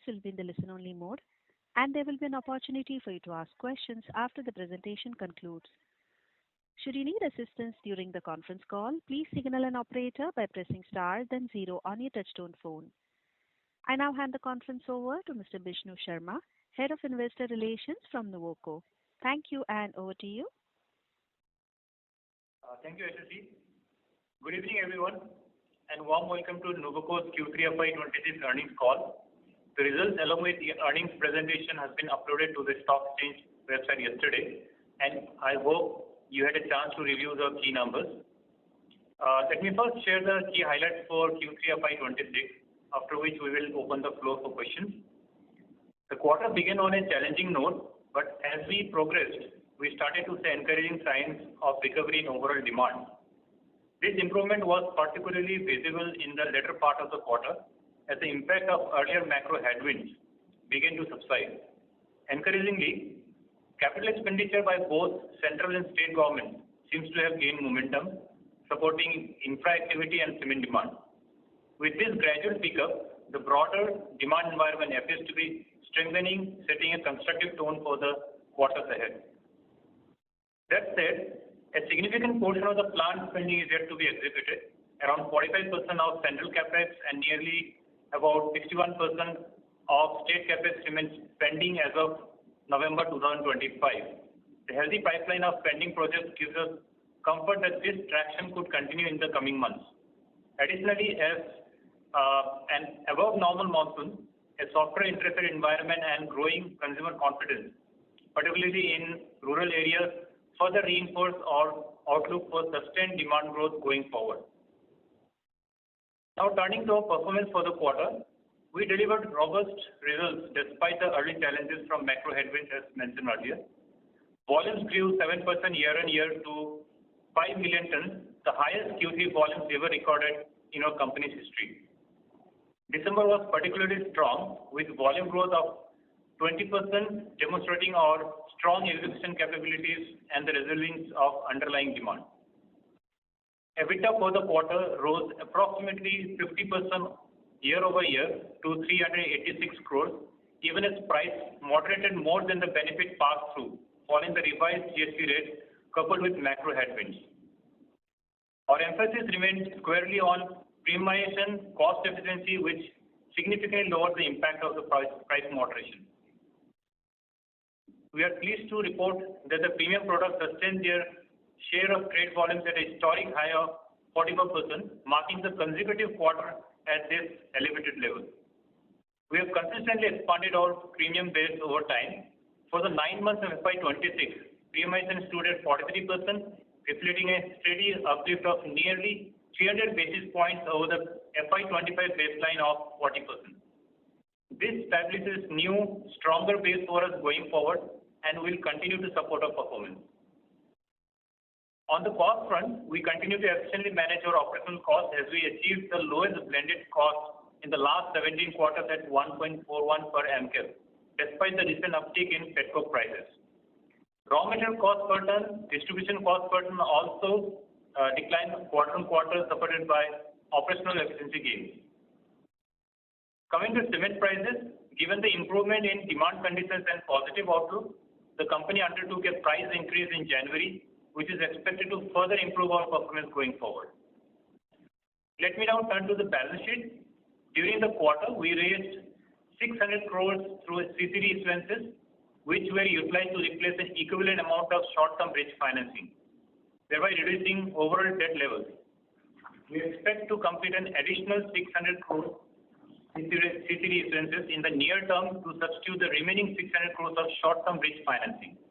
will be in the listen-only mode, and there will be an opportunity for you to ask questions after the presentation concludes. Should you need assistance during the conference call, please signal an operator by pressing star then zero on your touchtone phone. I now hand the conference over to Mr. Bishnu Sharma, Head of Investor Relations from Nuvoco. Thank you, and over to you. Thank you, SSC. Good evening, everyone, and warm welcome to Nuvoco's Q3 FY26 earnings call. The results along with the earnings presentation has been uploaded to the stock exchange website yesterday, and I hope you had a chance to review the key numbers. Let me first share the key highlights for Q3 FY26, after which we will open the floor for questions. The quarter began on a challenging note, but as we progressed, we started to see encouraging signs of recovery in overall demand. This improvement was particularly visible in the latter part of the quarter as the impact of earlier macro headwinds began to subside. Encouragingly, capital expenditure by both central and state governments seems to have gained momentum, supporting infra activity and cement demand. With this gradual pickup, the broader demand environment appears to be strengthening, setting a constructive tone for the quarters ahead. That said, a significant portion of the planned spending is yet to be executed. Around 45% of central capex and nearly about 61% of state capex remains pending as of November 2025. The healthy pipeline of pending projects gives us comfort that this traction could continue in the coming months. Additionally, as an above normal monsoon, a softer interest rate environment and growing consumer confidence, particularly in rural areas, further reinforce our outlook for sustained demand growth going forward. Now turning to our performance for the quarter, we delivered robust results despite the early challenges from macro headwinds as mentioned earlier. Volumes grew 7% year-on-year to 5 million tons, the highest Q3 volumes ever recorded in our company's history. December was particularly strong with volume growth of 20%, demonstrating our strong execution capabilities and the resilience of underlying demand. EBITDA for the quarter rose approximately 50% year-over-year to 386 crores, even as price moderated more than the benefit passed through, following the revised GST rate coupled with macro headwinds. Our emphasis remains squarely on premiumization, cost efficiency, which significantly lowers the impact of the price moderation. We are pleased to report that the premium products sustained their share of trade volumes at a historic high of 44%, marking the consecutive quarter at this elevated level. We have consistently expanded our premium base over time. For the 9 months of FY26, premiumization stood at 43%, reflecting a steady uplift of nearly 300 basis points over the FY25 baseline of 40%. This establishes new, stronger base for us going forward and will continue to support our performance. On the cost front, we continue to efficiently manage our operational costs as we achieved the lowest blended cost in the last 17 quarters at 1.41 per mkm, despite the recent uptick in petcoke prices. Raw material cost per ton, distribution cost per ton also declined quarter-on-quarter, supported by operational efficiency gains. Coming to cement prices, given the improvement in demand conditions and positive outlook, the company undertook a price increase in January, which is expected to further improve our performance going forward. Let me now turn to the balance sheet. During the quarter, we raised 600 crores through CCD issuances, which were utilized to replace an equivalent amount of short-term bridge financing, thereby reducing overall debt levels. We expect to complete an additional 600 crores CCD issuances in the near term to substitute the remaining 600 crores of short-term bridge financing.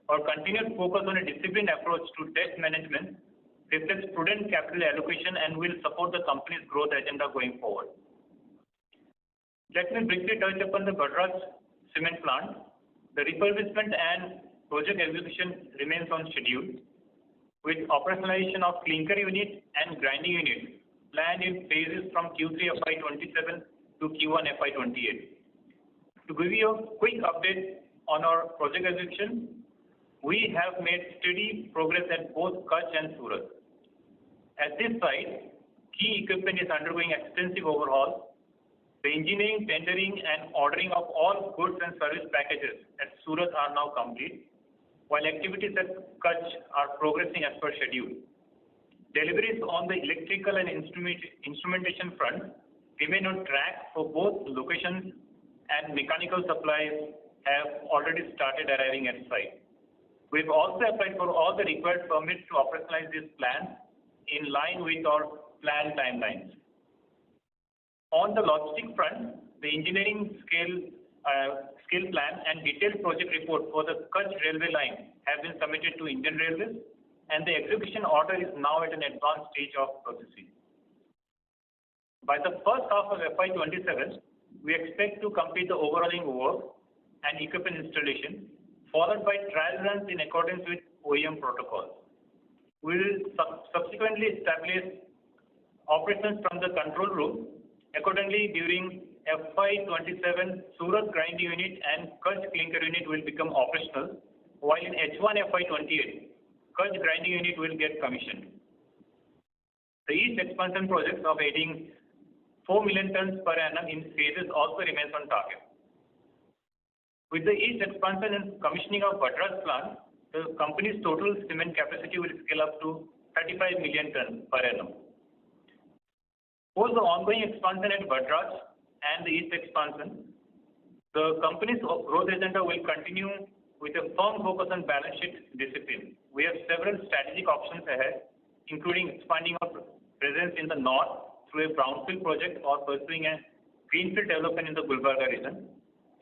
Our continued focus on a disciplined approach to debt management reflects prudent capital allocation and will support the company's growth agenda going forward. Let me briefly touch upon the Vadraj cement plant. The refurbishment and project execution remains on schedule, with operationalization of clinker unit and grinding unit planned in phases from Q3 FY27 to Q1 FY28. To give you a quick update on our project execution, we have made steady progress at both Kutch and Surat. At this site, key equipment is undergoing extensive overhaul. The engineering, tendering and ordering of all goods and service packages at Surat are now complete, while activities at Kutch are progressing as per schedule. Deliveries on the electrical and instrumentation front remain on track for both locations, and mechanical supplies have already started arriving at site. We've also applied for all the required permits to operationalize these plans in line with our planned timelines. On the logistic front, the engineering scale plan and detailed project report for the Kutch railway line have been submitted to Indian Railways, and the execution order is now at an advanced stage of processing. By the first half of FY27, we expect to complete the overhauling work and equipment installation, followed by trial runs in accordance with OEM protocols. We will subsequently establish operations from the control room. Accordingly, during FY27, Surat grinding unit and Kutch clinker unit will become operational, while in H1 FY28, Kutch grinding unit will get commissioned. The East expansion project of adding 4 million tons per annum in phases also remains on target. With the East expansion and commissioning of Vadraj plant, the company's total cement capacity will scale up to 35 million tons per annum. Post the ongoing expansion at Vadraj and the East expansion, the company's growth agenda will continue with a firm focus on balance sheet discipline. We have several strategic options ahead, including expanding our presence in the north through a brownfield project or pursuing a greenfield development in the Gulbarga region,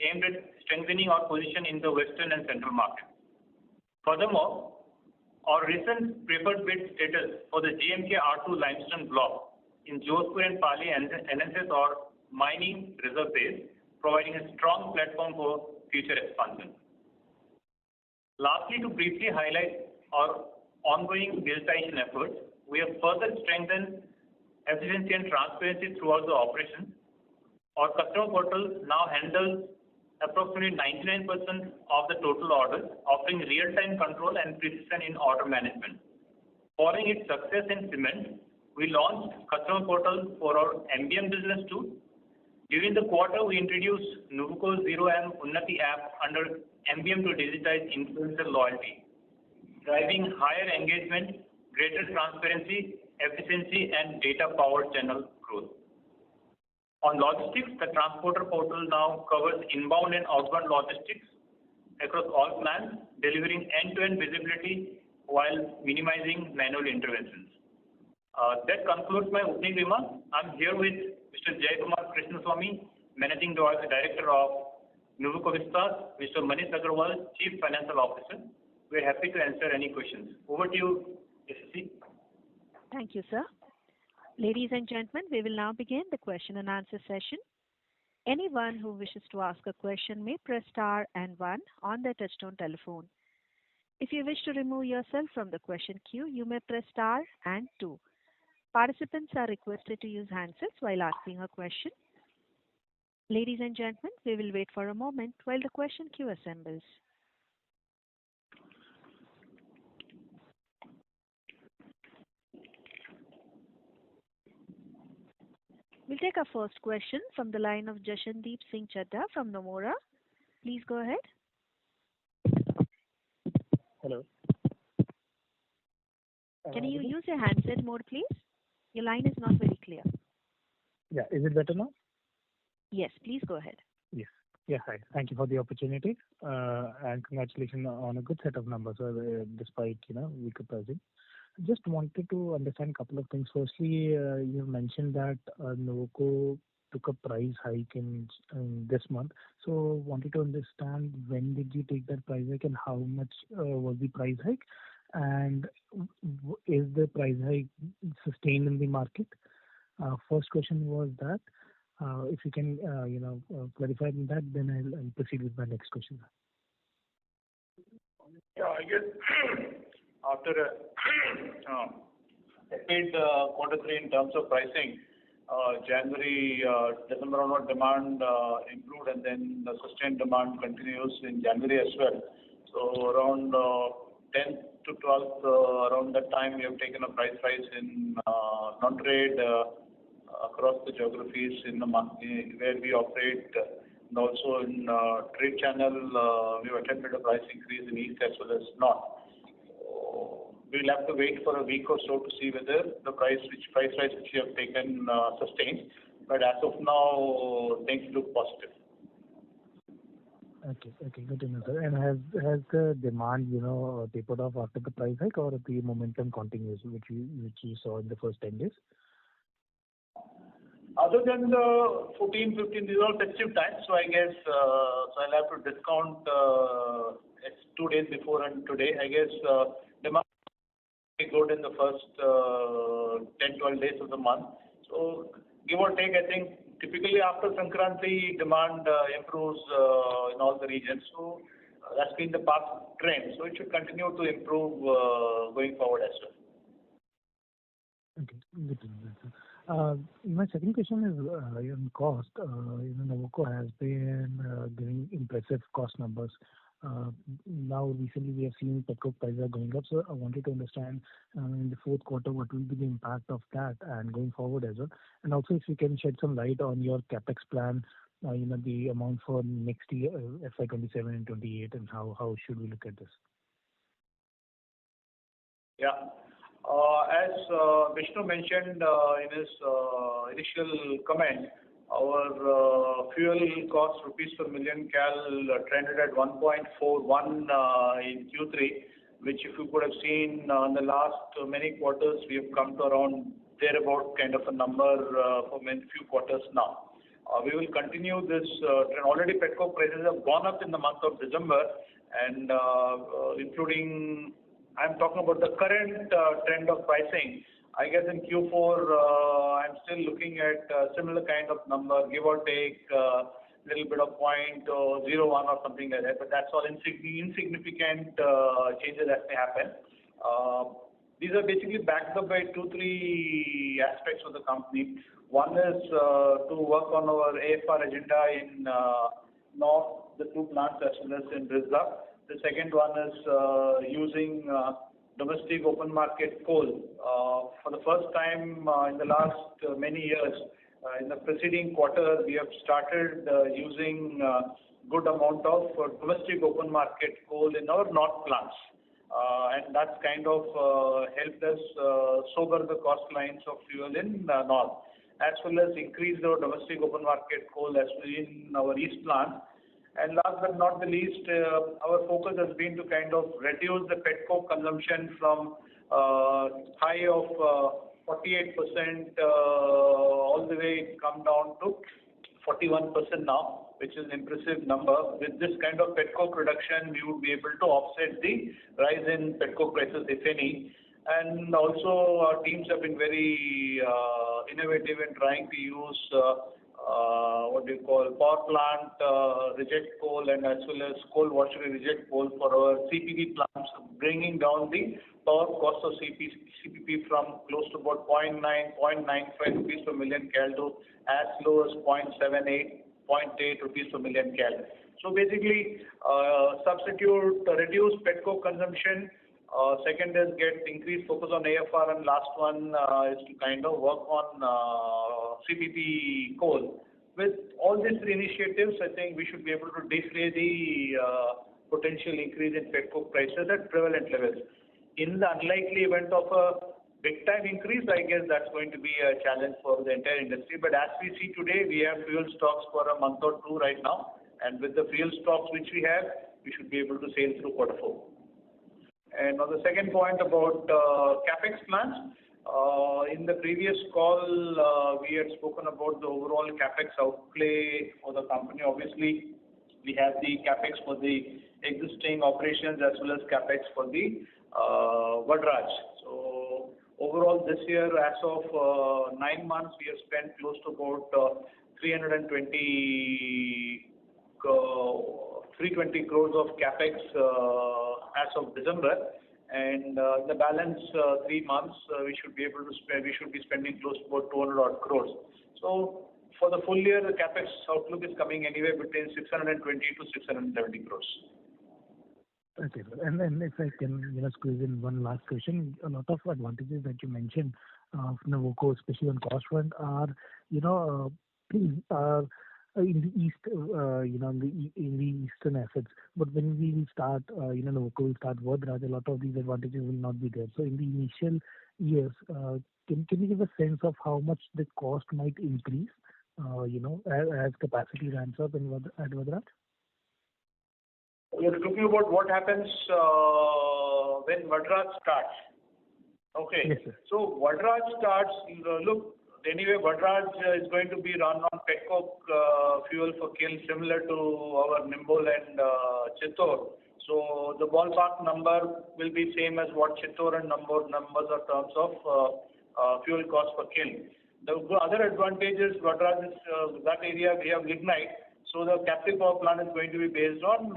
aimed at strengthening our position in the western and central market. Furthermore, our recent preferred bid status for the GMK R2 limestone block in Jodhpur and Pali enhances our mining reserve base, providing a strong platform for future expansion. Lastly, to briefly highlight our ongoing digitization efforts, we have further strengthened efficiency and transparency throughout the operation. Our customer portal now handles approximately 99% of the total orders, offering real-time control and precision in order management. Following its success in cement, we launched customer portal for our MBM business too. During the quarter, we introduced Nuvoco Zero M Unnati app under MBM to digitize influencer loyalty, driving higher engagement, greater transparency, efficiency, and data-powered channel growth. On logistics, the transporter portal now covers inbound and outbound logistics across all plants, delivering end-to-end visibility while minimizing manual interventions. That concludes my opening remarks. I'm here with Mr. Jayakumar Krishnaswamy, Managing Director of Nuvoco Vistas, Mr. Manish Agrawal, Chief Financial Officer. We're happy to answer any questions. Over to you, SC. Thank you, sir. Ladies and gentlemen, we will now begin the question and answer session. Anyone who wishes to ask a question may press star and 1 on their touchtone telephone. If you wish to remove yourself from the question queue, you may press star and 2. Participants are requested to use handsets while asking a question. Ladies and gentlemen, we will wait for a moment while the question queue assembles. We'll take our first question from the line of Jashandeep Singh Chadha from Nomura. Please go ahead. Hello. Can you use your handset mode, please? Your line is not very clear. Yeah, is it better now? Yes, please go ahead. Yes. Yeah, hi. Thank you for the opportunity, and congratulations on a good set of numbers, despite weaker pricing. Just wanted to understand a couple of things. Firstly, you mentioned that Nuvoco took a price hike in this month. So wanted to understand when did you take that price hike and how much was the price hike, and is the price hike sustained in the market? First question was that. If you can clarify that, then I'll proceed with my next question. Yeah, I guess after paid Q3 in terms of pricing, January, December onward demand improved, and then the sustained demand continues in January as well. So around 10th to 12th, around that time, we have taken a price rise in non-trade, across the geographies in the where we operate, and also in trade channel, we've attempted a price increase in East as well as North. So we'll have to wait for a week or so to see whether the price rise which we have taken sustains. But as of now, things look positive. Okay, good to know, sir. And has the demand, tapered off after the price hike, or the momentum continues, which you saw in the first 10 days? Other than the 14, 15, these are all festive times, so I guess so I'll have to discount it's 2 days before and today. I guess demand is good in the first 10, 12 days of the month. So give or take, I think typically after Sankranti, demand improves in all the regions. So that's been the past trend. So it should continue to improve going forward as well. Okay, good to know that, sir. My second question is on cost. Nuvoco has been giving impressive cost numbers. Now, recently we have seen petcoke prices are going up, so I wanted to understand in the fourth quarter what will be the impact of that and going forward as well. And also, if you can shed some light on your capex plan, the amount for next year, FY27 and 28, and how should we look at this? Yeah. As Vishnu mentioned in his initial comment, our fuel cost rupees per million cal trended at 1.41 in Q3, which if you could have seen in the last many quarters, we have come to around thereabout kind of a number for many few quarters now. We will continue this trend. Already petcoke prices have gone up in the month of December, and including, I'm talking about the current trend of pricing. I guess in Q4, I'm still looking at similar kind of number, give or take a little bit of 0.01 or something like that. But that's all insignificant changes that may happen. These are basically backed up by 2-3 aspects of the company. One is to work on our AFR agenda in North, the 2 plants as well as in Risda. The second one is using domestic open market coal. For the first time in the last many years, in the preceding quarter, we have started using good amount of domestic open market coal in our North plants. And that's kind of helped us sober the cost lines of fuel in North, as well as increase our domestic open market coal as well in our East plant. And last but not the least, our focus has been to kind of reduce the petcoke consumption from high of 48% all the way come down to 41% now, which is an impressive number. With this kind of petcoke reduction, we would be able to offset the rise in petcoke prices, if any. And also, our teams have been very innovative in trying to use power plant reject coal and as well as coal washery reject coal for our CPP plants, bringing down the power cost of CPP from close to about 0.95 rupees per million cal to as low as 0.8 rupees per million cal. So basically, reduce petcoke consumption. Second is get increased focus on AFR, and last one is to kind of work on CPP coal. With all these 3 initiatives, I think we should be able to defray the potential increase in petcoke prices at prevalent levels. In the unlikely event of a big time increase, I guess that's going to be a challenge for the entire industry. But as we see today, we have fuel stocks for a month or 2 right now, and with the fuel stocks which we have, we should be able to sail through quarter 4. And on the second point about capex plans, in the previous call, we had spoken about the overall capex outlay for the company. Obviously, we have the capex for the existing operations as well as capex for the Vadraj. So overall, this year, as of 9 months, we have spent close to about 320 crores of capex as of December, and the balance 3 months we should be spending close to about 200 odd crores. So for the full year, the capex outlook is coming anywhere between 620 to 670 crores. Okay, and then if I can squeeze in one last question, a lot of advantages that you mentioned Nuvoco, especially on cost front, are are in the east, in the eastern assets. But when we will start, Nuvoco will start Vadraj, a lot of these advantages will not be there. So in the initial years, can you give a sense of how much the cost might increase, as capacity ramps up at Vadraj? You're talking about what happens when Vadraj starts. Okay. Yes, sir. So Vadraj starts, look, anyway, Vadraj is going to be run on petcoke fuel for kiln similar to our Nimbol and Chittor. So the ballpark number will be same as what Chittor and numbers are terms of fuel cost per kiln. The other advantage is Vadraj is that area we have lignite. So the captive power plant is going to be based on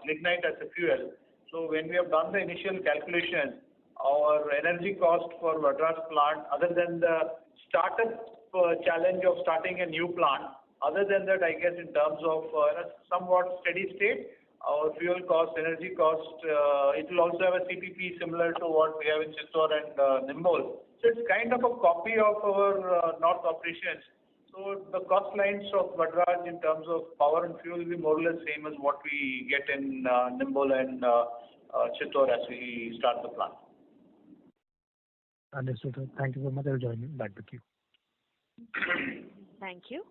lignite as a fuel. So when we have done the initial calculation, our energy cost for Vadraj plant, other than the startup challenge of starting a new plant, other than that, I guess in terms of somewhat steady state, our fuel cost, energy cost, it will also have a CPP similar to what we have in Chittor and Nimbol. So it's kind of a copy of our north operations. So the cost lines of Vadraj in terms of power and fuel will be more or less same as what we get in Nimbol and Chittor as we start the plant. Understood, sir. Thank you so much. I'll join back with you. Thank you.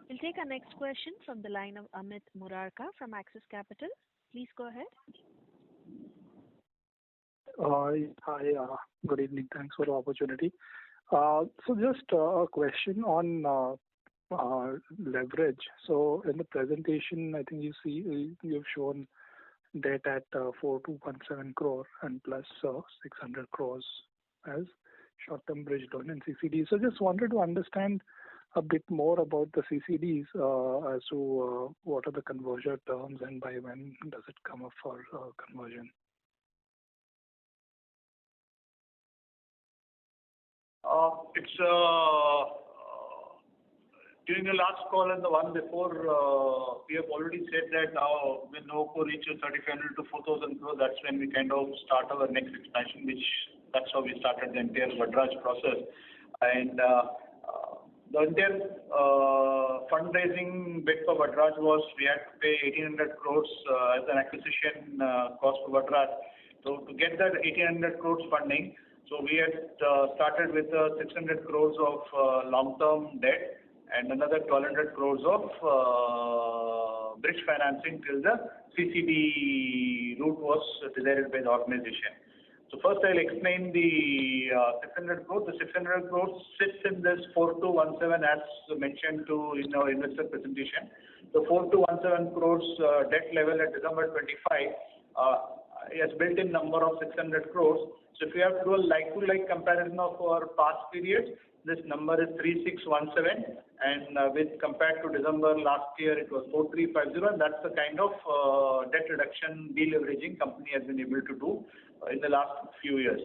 We'll take our next question from the line of Amit Murarka from Axis Capital. Please go ahead. Hi, good evening. Thanks for the opportunity. So just a question on leverage. So in the presentation, I think you've shown debt at 4217 crore and plus 600 crores as short-term bridge loan and CCD. So just wanted to understand a bit more about the CCDs as to what are the conversion terms and by when does it come up for conversion? It's during the last call and the one before, we have already said that now when Nuvoco reaches 3,500 to 4,000 crores, that's when we kind of start our next expansion, that's how we started the entire Vadraj process. And the entire fundraising bit for Vadraj was we had to pay 1,800 crores as an acquisition cost for Vadraj. So to get that 1,800 crores funding, so we had started with 600 crores of long-term debt and another 1,200 crores of bridge financing till the CCD route was decided by the organization. So first I'll explain the 600 crores. The 600 crores sits in this 4217 as mentioned in our investor presentation. The 4217 crores debt level at December 25 has built-in number of 600 crores. So if you have to do a like-to-like comparison of our past periods, this number is 3617, and with compared to December last year, it was 4350, and that's the kind of debt reduction deleveraging company has been able to do in the last few years.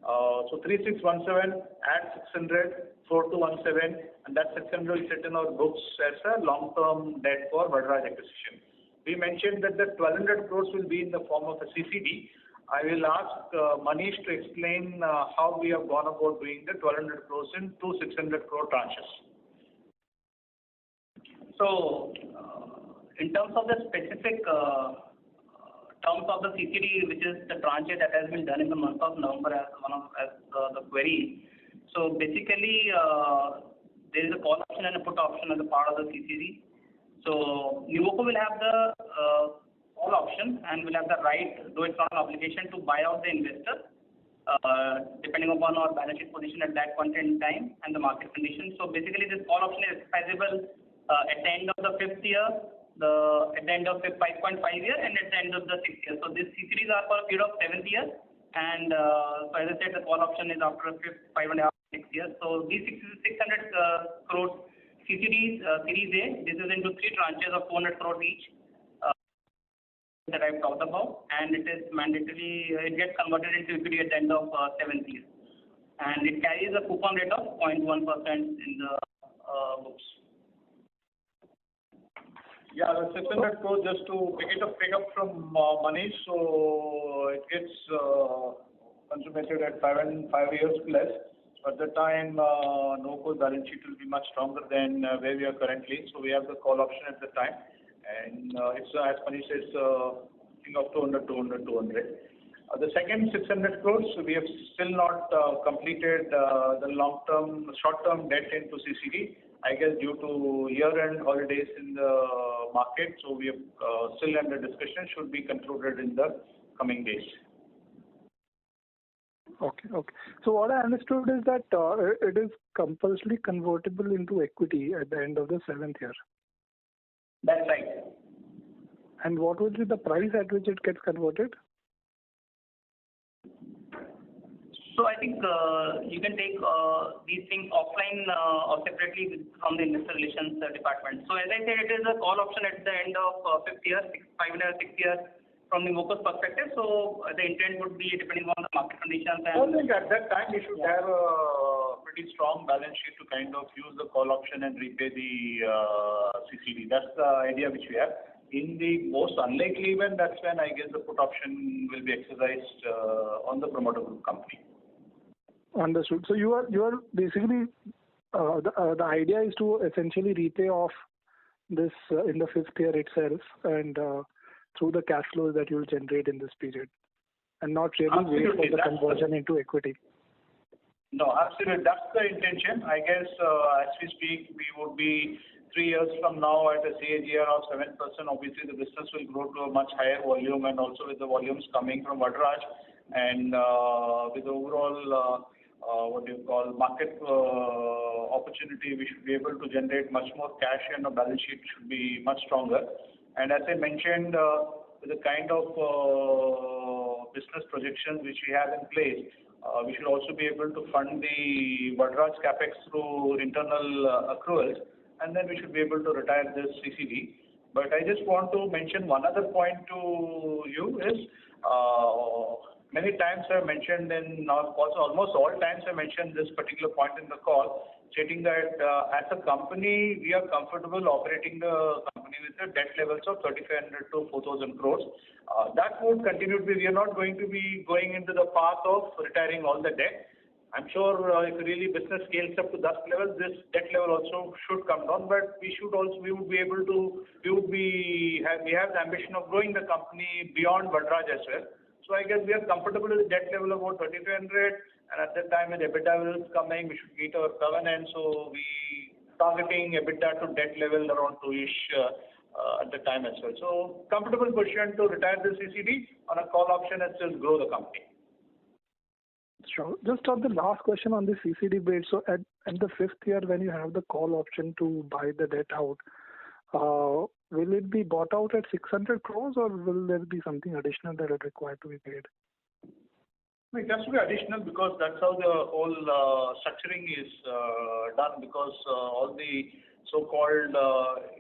So 3617 add 600, 4217, and that 600 will sit in our books as a long-term debt for Vadraj acquisition. We mentioned that the 1,200 crores will be in the form of a CCD. I will ask Manish to explain how we have gone about doing the 1,200 crores in two 600 crore tranches. So, in terms of the specific terms of the CCD, which is the tranche that has been done in the month of November as the query. So basically, there is a call option and a put option as a part of the CCD. So Nuvoco will have the call option and will have the right, though it's not an obligation, to buy out the investor, depending upon our balance sheet position at that point in time and the market conditions. So basically, this call option is exercisable at the end of the fifth year, at the end of the 5.5 year, and at the end of the sixth year. So these CCDs are for a period of 7 years, and so as I said, the call option is after a fifth, 5.5, 6 years. So these 600 crores CCDs, Series A, this is into 3 tranches of 400 crores each that I've talked about, and it is mandatory, it gets converted into equity at the end of 7th year. And it carries a coupon rate of 0.1% in the books. Yeah, the 600 crores, just to pick up from Manish, so it gets consummated at 5 years plus. At the time, Nuvoco's balance sheet will be much stronger than where we are currently. So we have the call option at the time. And it's, as Manish says, thing of 200. The second 600 crores, we have still not completed the short-term debt into CCD. I guess due to year-end holidays in the market, so we have still under discussion, should be concluded in the coming days. Okay. So what I understood is that it is compulsory convertible into equity at the end of the 7th year. That's right. And what would be the price at which it gets converted? So I think you can take these things offline or separately from the investor relations department. So as I said, it is a call option at the end of 5 years, 6 years from the Nuvoco's perspective. So the intent would be depending on the market conditions. I think at that time we should have a pretty strong balance sheet to kind of use the call option and repay the CCD. That's the idea which we have. In the most unlikely event, that's when I guess the put option will be exercised on the promoter group company. Understood. So you are basically the idea is to essentially repay off this in the 5th year itself, and through the cash flows that you will generate in this period, and not really wait for the conversion into equity. No, absolutely. That's the intention. I guess as we speak, we would be 3 years from now at a CAGR of 7%. Obviously, the business will grow to a much higher volume, and also with the volumes coming from Vadraj, and with the overall market opportunity, we should be able to generate much more cash, and our balance sheet should be much stronger. And as I mentioned, with the kind of business projections which we have in place, we should also be able to fund the Vadraj capex through internal accruals, and then we should be able to retire this CCD. But I just want to mention one other point to you is, many times I've mentioned in our calls, almost all times I mentioned this particular point in the call, stating that as a company, we are comfortable operating the company with the debt levels of 3,500 to 4,000 crores. That would continue to be, we are not going to be going into the path of retiring all the debt. I'm sure if really business scales up to that level, this debt level also should come down, but we have the ambition of growing the company beyond Vadraj as well. So I guess we are comfortable with the debt level of about 3,500, and at that time when EBITDA levels coming, we should meet our covenant. So we targeting EBITDA to debt level around 2-ish at the time as well. So comfortable position to retire the CCD on a call option and still grow the company. Sure. Just on the last question on the CCD bid. So at the 5th year, when you have the call option to buy the debt out, will it be bought out at 600 crores, or will there be something additional that is required to be paid? It has to be additional because that's how the whole structuring is done, because all the so-called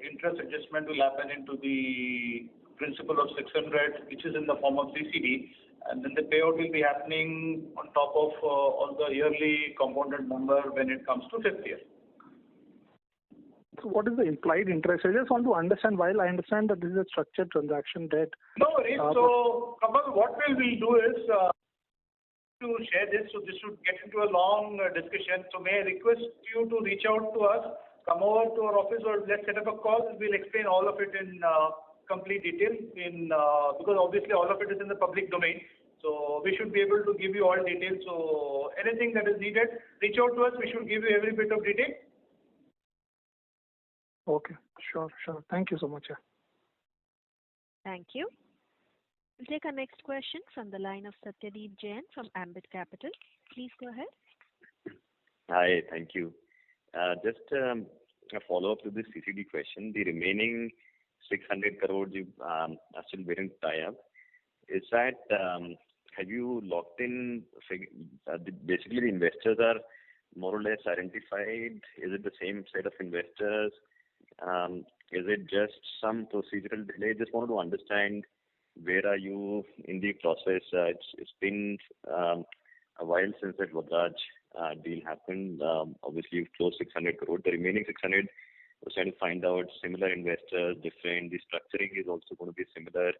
interest adjustment will happen into the principal of 600, which is in the form of CCD, and then the payout will be happening on top of all the yearly compounded number when it comes to 5th year. So what is the implied interest? I just want to understand, while I understand that this is a structured transaction debt. No worries. So, Kamal, what we will do is to share this, so this should get into a long discussion. So may I request you to reach out to us, come over to our office, or let's set up a call. We'll explain all of it in complete detail, because obviously all of it is in the public domain. So we should be able to give you all details. So anything that is needed, reach out to us. We should give you every bit of detail. Okay, sure. Thank you so much. Thank you. We'll take our next question from the line of Satyadeep Jain from Ambit Capital. Please go ahead. Hi, thank you. Just a follow-up to this CCD question. The remaining 600 crores you are still waiting to tie up. Is that, have you locked in, basically the investors are more or less identified? Is it the same set of investors? Is it just some procedural delay? Just wanted to understand where are you in the process. It's been a while since that Vadraj deal happened. Obviously, you've closed 600 crores. The remaining 600, we're trying to find out similar investors, different. The structuring is also going to be similar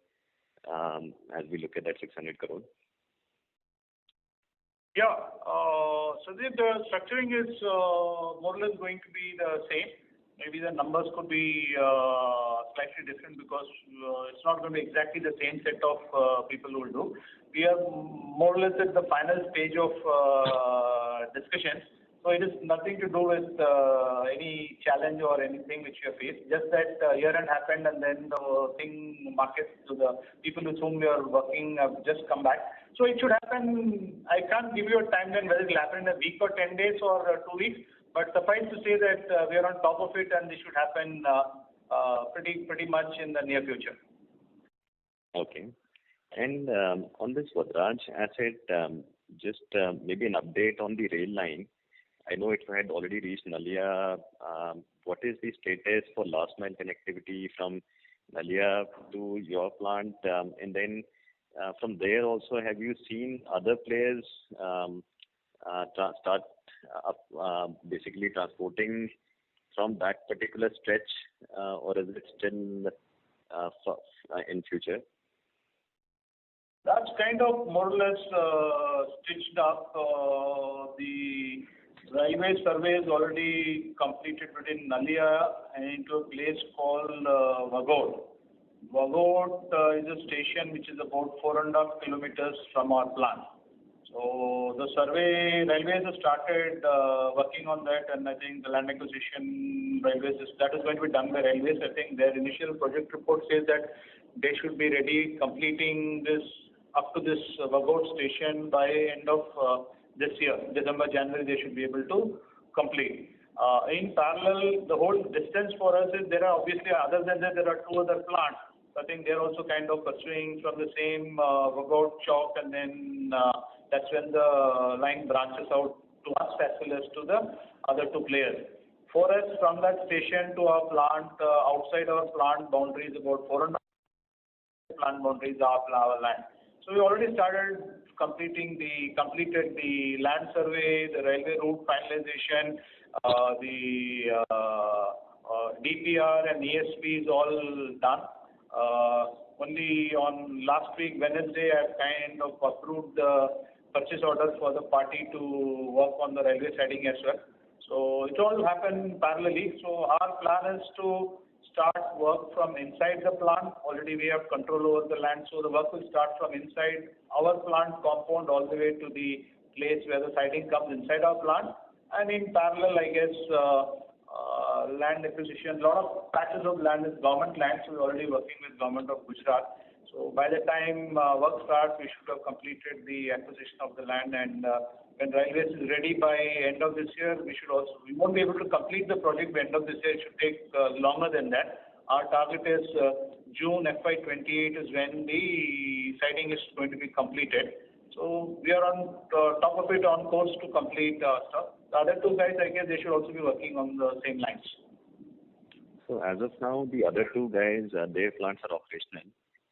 as we look at that 600 crores. Yeah. Sadhdeep, the structuring is more or less going to be the same. Maybe the numbers could be slightly different because it's not going to be exactly the same set of people who will do. We are more or less at the final stage of discussions. So it is nothing to do with any challenge or anything which you have faced. Just that year-end happened and then the markets to the people with whom we are working have just come back. So it should happen. I can't give you a timeline whether it will happen in a week or 10 days or 2 weeks. But suffice to say that we are on top of it and this should happen pretty much in the near future. Okay. And on this Vadraj asset, just maybe an update on the rail line. I know it had already reached Nalia. What is the status for last mile connectivity from Nalia to your plant? And then from there also, have you seen other players start basically transporting from that particular stretch, or is it still in future? That's kind of more or less stitched up. The railway survey is already completed between Nalia and into a place called Vagod. Vagod is a station which is about 4.5 kilometers from our plant. So the survey, railways have started working on that, and I think the land acquisition railways, that is going to be done by railways. I think their initial project report says that they should be ready completing this up to this Vagod station by end of this year, December, January, they should be able to complete. In parallel, the whole distance for us is there are obviously, other than that, there are 2 other plants. I think they're also kind of pursuing from the same Vagod chalk, and then that's when the line branches out to us as well as to the other 2 players. For us, from that station to our plant, outside our plant boundaries, about 4.5 plant boundaries are our land. So we already completed the land survey, the railway route finalization, the DPR and ESP is all done. Only on last week, Wednesday, I've kind of approved the purchase order for the party to work on the railway siding as well. So it all happened parallelly. So our plan is to start work from inside the plant. Already we have control over the land, so the work will start from inside our plant compound all the way to the place where the siding comes inside our plant. And in parallel, I guess, land acquisition, a lot of patches of land is government land, so we're already working with government of Gujarat. So by the time work starts, we should have completed the acquisition of the land, and when railways is ready by end of this year, we won't be able to complete the project by end of this year. It should take longer than that. Our target is June FY28 is when the siding is going to be completed. So we are on top of it, on course to complete stuff. The other 2 guys, I guess, they should also be working on the same lines. So as of now, the other 2 guys, their plants are operational.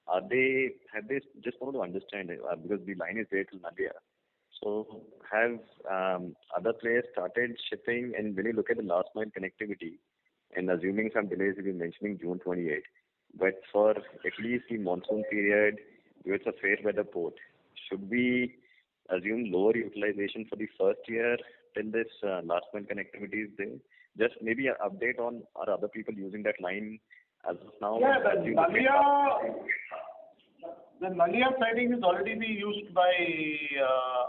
Have they just want to understand because the line is there till Nadia. So have other players started shipping, and when you look at the last mile connectivity, and assuming some delays, you've been mentioning June 28, but for at least the monsoon period, it's a fair weather port. Should we assume lower utilization for the first year till this last mile connectivity is there? Just maybe an update on are other people using that line as of now? Yeah, the Nalia siding is already being used by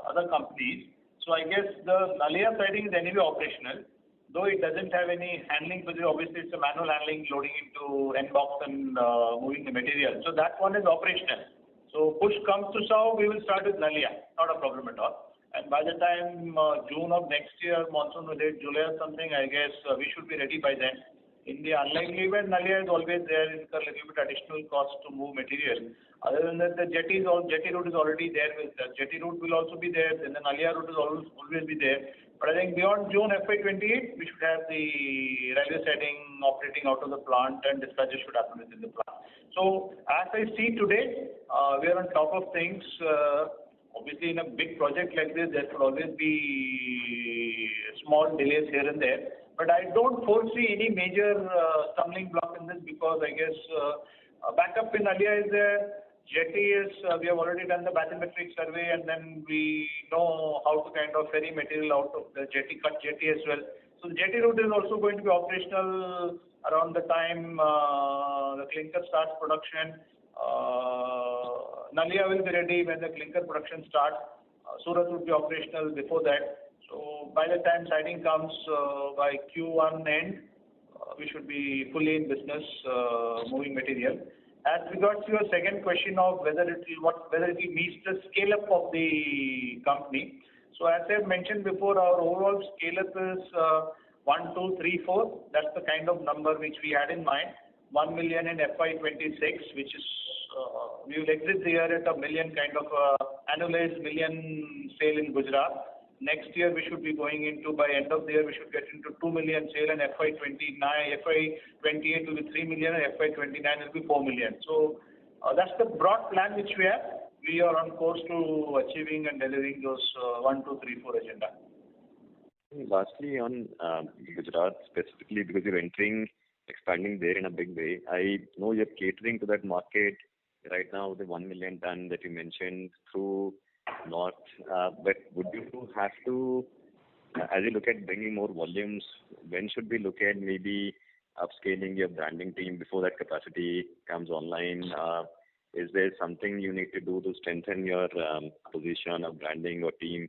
other companies. So I guess the Nalia siding is anyway operational, though it doesn't have any handling, because obviously it's a manual handling, loading into N box and moving the material. So that one is operational. So push comes to shove, we will start with Nalia, not a problem at all. And by the time June of next year, monsoon will hit July or something, I guess we should be ready by then. In the unlikely event, Nalia is always there. It's a little bit additional cost to move material. Other than that, the jetty route is already there. With the jetty route will also be there, and the Nalia route will always be there. But I think beyond June FY28, we should have the railway siding operating out of the plant, and dispatches should happen within the plant. So as I see today, we are on top of things. Obviously, in a big project like this, there could always be small delays here and there. But I don't foresee any major stumbling block in this, because I guess backup in Nalia is there. Jetty is, we have already done the bathymetric survey, and then we know how to kind of ferry material out of the jetty, cut jetty as well. So the jetty route is also going to be operational around the time the clinker starts production. Nalia will be ready when the clinker production starts. Surat will be operational before that. So by the time siding comes by Q1 end, we should be fully in business moving material. As regards to your second question of whether it will meet the scale up of the company. So as I have mentioned before, our overall scale up is 1, 2, 3, 4. That's the kind of number which we had in mind. 1 million in FY26, which is we will exit the year at a million kind of annualized million sale in Gujarat. Next year we should be going into, by end of the year, we should get into 2 million sale, and FY29, FY28 will be 3 million, and FY29 will be 4 million. So that's the broad plan which we have. We are on course to achieving and delivering those 1, 2, 3, 4 agenda. Lastly, on Gujarat specifically, because you're expanding there in a big way. I know you're catering to that market right now, the 1 million ton that you mentioned through North, but would you have to, as you look at bringing more volumes, when should we look at maybe upscaling your branding team before that capacity comes online? Is there something you need to do to strengthen your position of branding or team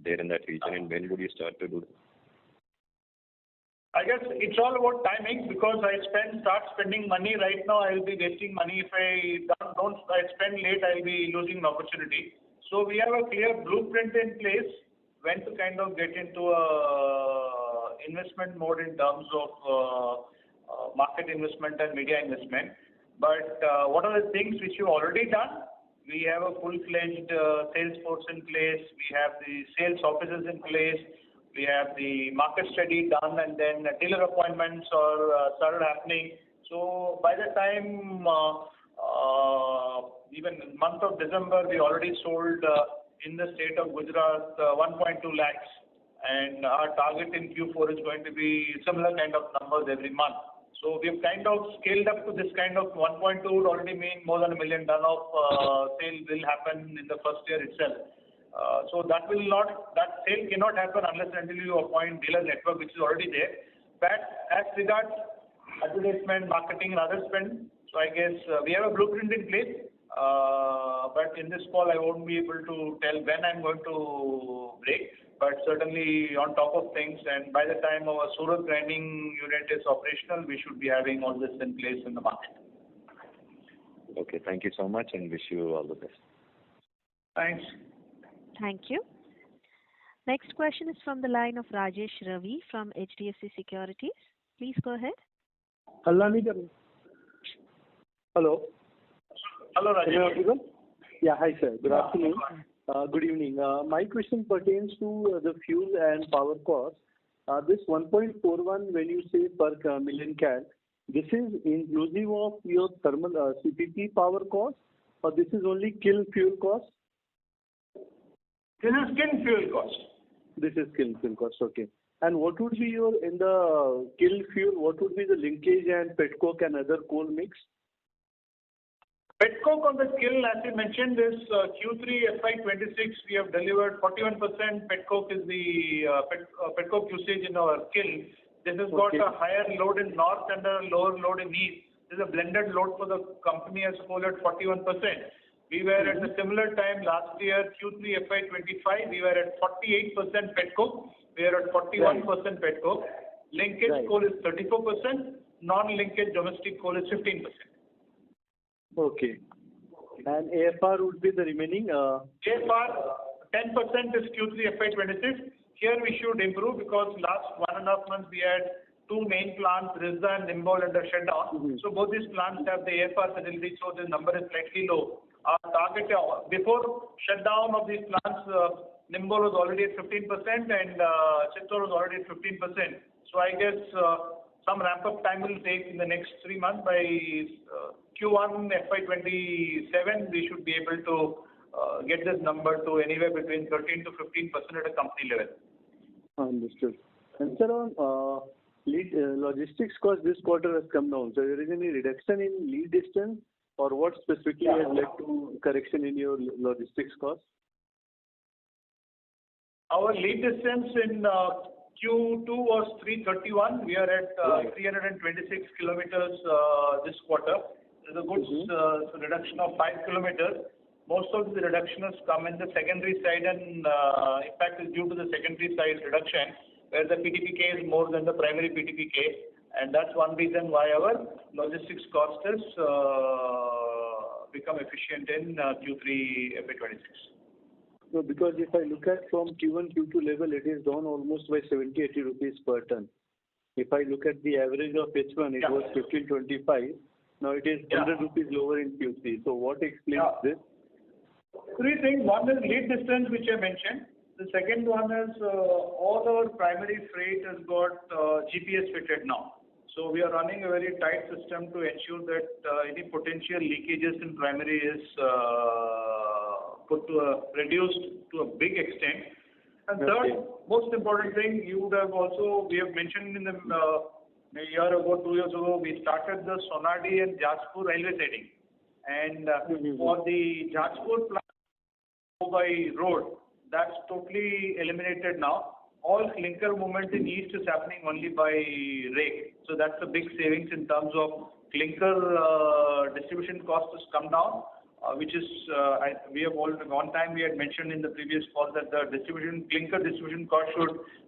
there in that region, and when would you start to do that? I guess it's all about timing, because I start spending money right now, I'll be wasting money. If I spend late, I'll be losing an opportunity. So we have a clear blueprint in place when to kind of get into a investment mode in terms of market investment and media investment. But what are the things which you've already done? We have a full-fledged sales force in place. We have the sales officers in place. We have the market study done, and then dealer appointments are started happening. So by the time even in the month of December, we already sold in the state of Gujarat 1.2 lakhs, and our target in Q4 is going to be similar kind of numbers every month. So we've kind of scaled up to this kind of 1.2 would already mean more than 1 million ton of sale will happen in the first year itself. So that sale cannot happen unless until you appoint dealer network, which is already there. But as regards advertisement, marketing, and other spend, so I guess we have a blueprint in place. But in this call, I won't be able to tell when I'm going to break. But certainly on top of things, and by the time our Surat grinding unit is operational, we should be having all this in place in the market. Okay, thank you so much, and wish you all the best. Thanks. Thank you. Next question is from the line of Rajesh Ravi from HDFC Securities. Please go ahead. Hello. Hello, Rajesh. Yeah, hi sir. Good afternoon. Good evening. My question pertains to the fuel and power cost. This 1.41 when you say per million cal, this is inclusive of your thermal CPP power cost, or this is only kiln fuel cost? This is kiln fuel cost. This is kiln fuel cost, okay. And what would be your, in the kiln fuel, what would be the linkage and petcoke and other coal mix? Petcoke on the kiln, as you mentioned, is Q3 FY26, we have delivered 41% petcoke is the petcoke usage in our kiln. This has got a higher load in north and a lower load in east. This is a blended load for the company as whole at 41%. We were at a similar time last year, Q3 FY25, we were at 48% petcoke. We are at 41% petcoke. Linkage coal is 34%. Non-linkage domestic coal is 15%. Okay. And AFR would be the remaining? AFR, 10% is Q3 FY26. Here we should improve because last 1.5 months we had two main plants, Rizda and Nimbol, under shutdown. So both these plants have the AFR facility, so the number is slightly low. Our target before shutdown of these plants, Nimbol was already at 15% and Chittor was already at 15%. So I guess some ramp-up time will take in the next 3 months. By Q1 FY27, we should be able to get this number to anywhere between 13 to 15% at a company level. Understood. And sir, on logistics cost this quarter has come down. So there is any reduction in lead distance or what specifically has led to correction in your logistics cost? Our lead distance in Q2 was 331. We are at 326 kilometers this quarter. There's a good reduction of 5 kilometers. Most of the reduction has come in the secondary side, and in fact is due to the secondary side reduction, where the PTPK is more than the primary PTPK, and that's one reason why our logistics cost has become efficient in Q3 FY26. No, because if I look at from Q1, Q2 level, it is down almost by 70-80 rupees per ton. If I look at the average of H1, it was 1525. Now it is 100 rupees lower in Q3. So what explains this? Three things. One is lead distance, which I mentioned. The second one is all our primary freight has got GPS fitted now. So we are running a very tight system to ensure that any potential leakages in primary is reduced to a big extent. And third, most important thing, we have mentioned in a year ago, 2 years ago, we started the Sonadi and Jajpur railway siding. And for the Jajpur plant by road, that's totally eliminated now. All clinker movement in east is happening only by rake. So that's a big savings in terms of clinker distribution cost has come down, which is we have one time we had mentioned in the previous call that the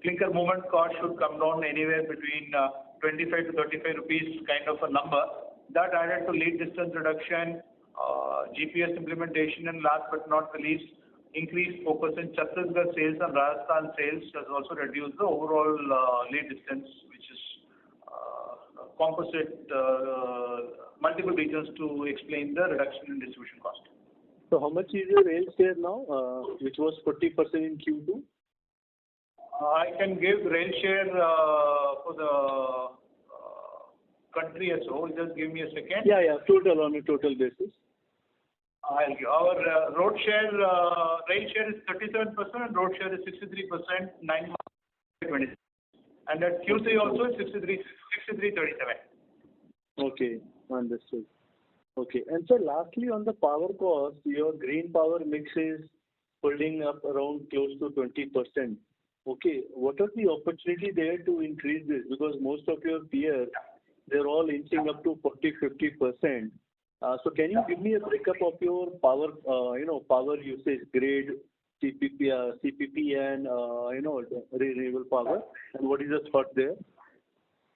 clinker movement cost should come down anywhere between 25 to 35 rupees kind of a number. That added to lead distance reduction, GPS implementation, and last but not the least, increased focus in Chhattisgarh sales and Rajasthan sales has also reduced the overall lead distance, which is composite multiple regions to explain the reduction in distribution cost. So how much is your rail share now, which was 40% in Q2? I can give rail share for the country as a whole. Just give me a second. Yeah, total on a total basis. Our road share, rail share is 37% and road share is 63%, 9 months 20. And at Q3 also is 63.37. Okay, understood. Okay, and so lastly on the power cost, your green power mix is holding up around close to 20%. Okay, what are the opportunity there to increase this? Because most of your peers, they're all inching up to 40-50%. So can you give me a breakup of your power, power usage grade, CPP and renewable power, and what is the thought there?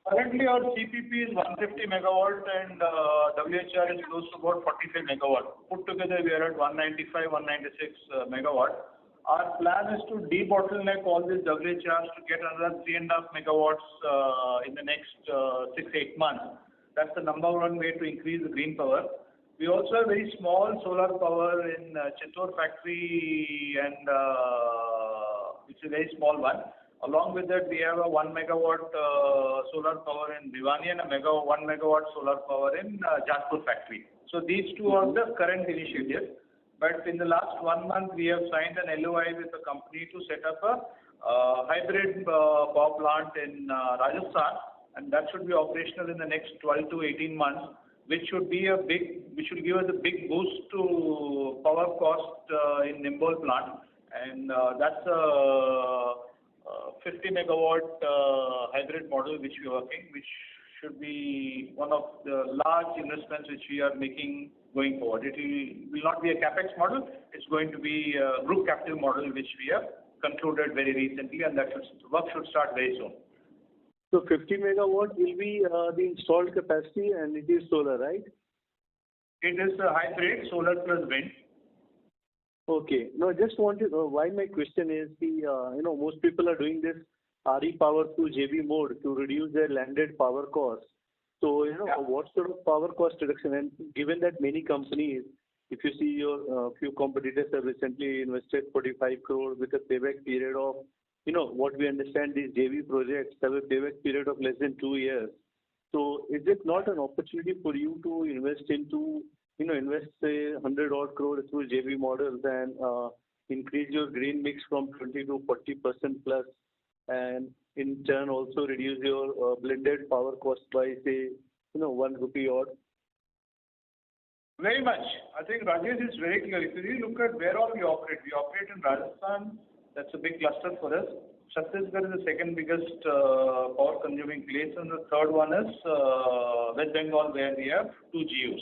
Currently, our CPP is 150 megawatt and WHR is close to about 45 megawatt. Put together, we are at 195, 196 megawatt. Our plan is to debottleneck all these WHRs to get another 3.5 megawatts in the next 6-8 months. That's the number one way to increase the green power. We also have very small solar power in Chittor factory, and it's a very small one. Along with that, we have a 1 megawatt solar power in Bhiwani and a 1 megawatt solar power in Jajpur factory. So these two are the current initiatives. But in the last 1 month, we have signed an LOI with a company to set up a hybrid power plant in Rajasthan, and that should be operational in the next 12 to 18 months, which should give us a big boost to power cost in Nimbol plant. And that's a 50 megawatt hybrid model which we are working, which should be one of the large investments which we are making going forward. It will not be a capex model. It's going to be a group capital model which we have concluded very recently, and that work should start very soon. So 50 megawatt will be the installed capacity, and it is solar, right? It is a hybrid, solar plus wind. Okay. No, I just wanted, why my question is, most people are doing this RE power to JV mode to reduce their landed power costs. So, what sort of power cost reduction? And given that many companies, if you see your few competitors have recently invested 45 crore with a payback period of, what we understand these JV projects have a payback period of less than 2 years. So is it not an opportunity for you to invest say 100 odd crore through JV models and increase your green mix from 20 to 40% plus, and in turn also reduce your blended power cost by say 1 rupee odd? Very much. I think Rajesh is very clear. If you really look at where all we operate in Rajasthan, that's a big cluster for us. Chhattisgarh is the second biggest power consuming place, and the third one is West Bengal, where we have 2 GUs.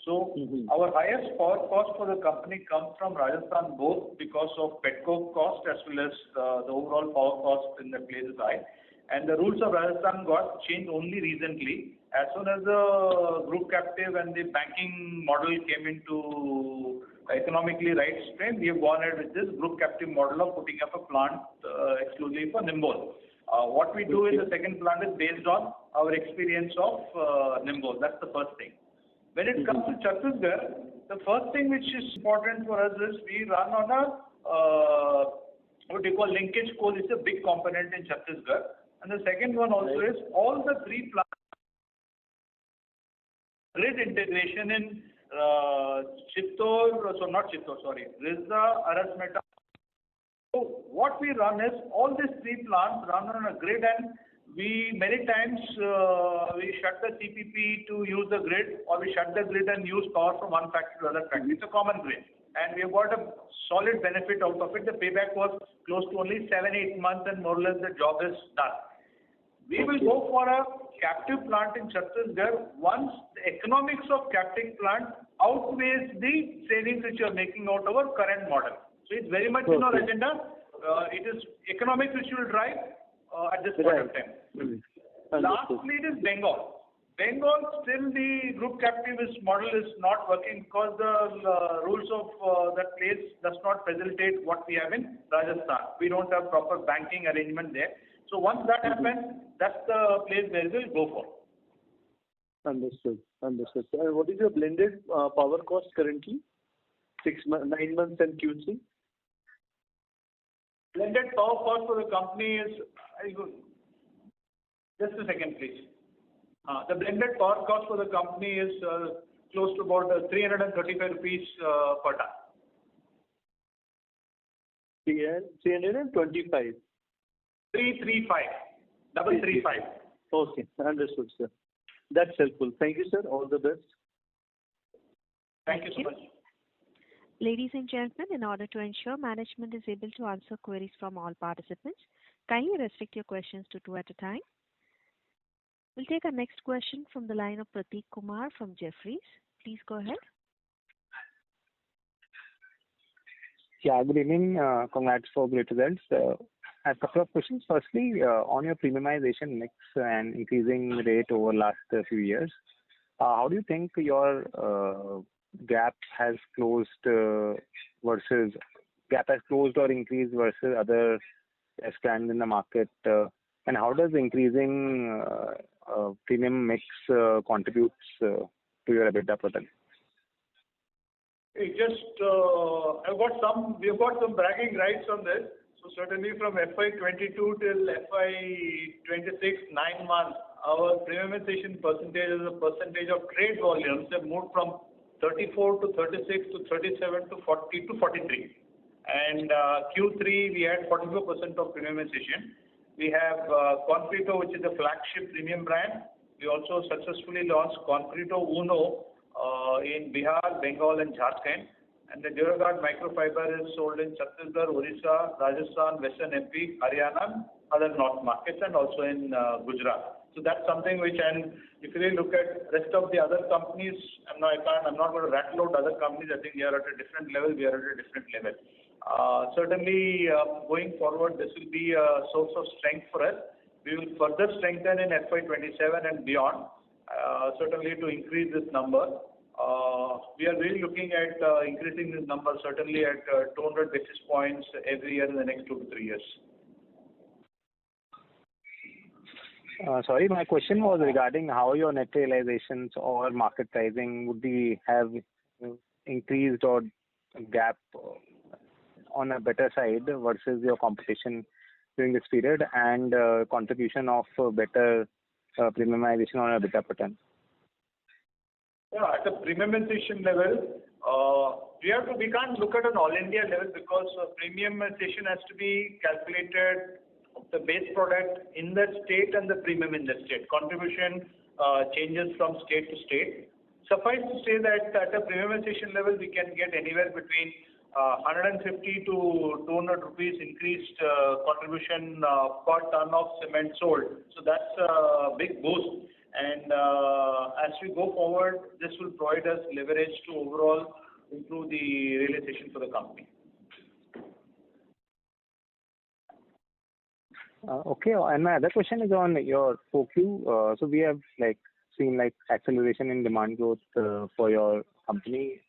So our highest power cost for the company comes from Rajasthan, both because of petcoke cost as well as the overall power cost in the place is high. And the rules of Rajasthan got changed only recently. As soon as the group captive and the banking model came into economically right frame, we have gone ahead with this group captive model of putting up a plant exclusively for Nimbol. What we do in the second plant is based on our experience of Nimbol. That's the first thing. When it comes to Chhattisgarh, the first thing which is important for us is we run on a what we call linkage coal is a big component in Chhattisgarh. And the second one also is all the 3 plants grid integration in Rizda, Arasmeta. So what we run is all these 3 plants run on a grid, and we many times we shut the CPP to use the grid, or we shut the grid and use power from one factory to another factory. It's a common grid, and we have got a solid benefit out of it. The payback was close to only 7-8 months, and more or less the job is done. We will go for a captive plant in Chhattisgarh once the economics of captive plant outweighs the savings which you are making out of our current model. So it's very much in our agenda. It is economics which will drive at this point of time. Lastly, it is Bengal. Bengal, still the group captive model is not working because the rules of that place does not facilitate what we have in Rajasthan. We don't have proper banking arrangement there. So once that happens, that's the place where we'll go for. Understood. And what is your blended power cost currently? 9 months and Q3? Blended power cost for the company is, just a second please. The blended power cost for the company is close to about 335 rupees per ton. 325? 335. Okay, understood, sir. That's helpful. Thank you, sir. All the best. Thank you so much. Ladies and gentlemen, in order to ensure management is able to answer queries from all participants, kindly restrict your questions to 2 at a time. We'll take our next question from the line of Prateek Kumar from Jefferies. Please go ahead. Yeah, good evening. Congrats for great results. I have a couple of questions. Firstly, on your premiumization mix and increasing rate over last few years, how do you think your gap has closed or increased versus other brands in the market? And how does increasing premium mix contributes to your EBITDA per ton? We've got some bragging rights on this. So certainly from FY22 till FY26, 9 months, our premiumization percentage as a percentage of trade volumes have moved from 34 to 36 to 37 to 40 to 43. And Q3 we had 44% of premiumization. We have Concreto, which is a flagship premium brand. We also successfully launched Concreto Uno in Bihar, Bengal and Jharkhand. And the Duraguard microfiber is sold in Chhattisgarh, Orissa, Rajasthan, Western MP, Haryana, other north markets, and also in Gujarat. So that's something which, and if you really look at rest of the other companies, I'm not going to rattle out other companies. I think they are at a different level. We are at a different level. Certainly, going forward, this will be a source of strength for us. We will further strengthen in FY27 and beyond, certainly to increase this number. We are really looking at increasing this number certainly at 200 basis points every year in the next 2 to 3 years. Sorry, my question was regarding how your net realizations or market pricing would have increased or gap on a better side versus your competition during this period, and contribution of better premiumization on a EBITDA per ton. Yeah, at the premiumization level, we can't look at an all India level because premiumization has to be calculated of the base product in that state and the premium in that state. Contribution changes from state to state. Suffice to say that at a premiumization level, we can get anywhere between 150 to 200 rupees increased contribution per ton of cement sold. So that's a big boost. And as we go forward, this will provide us leverage to overall improve the realization for the company. Okay, and my other question is on your 4Q. So we have seen acceleration in demand growth for your company.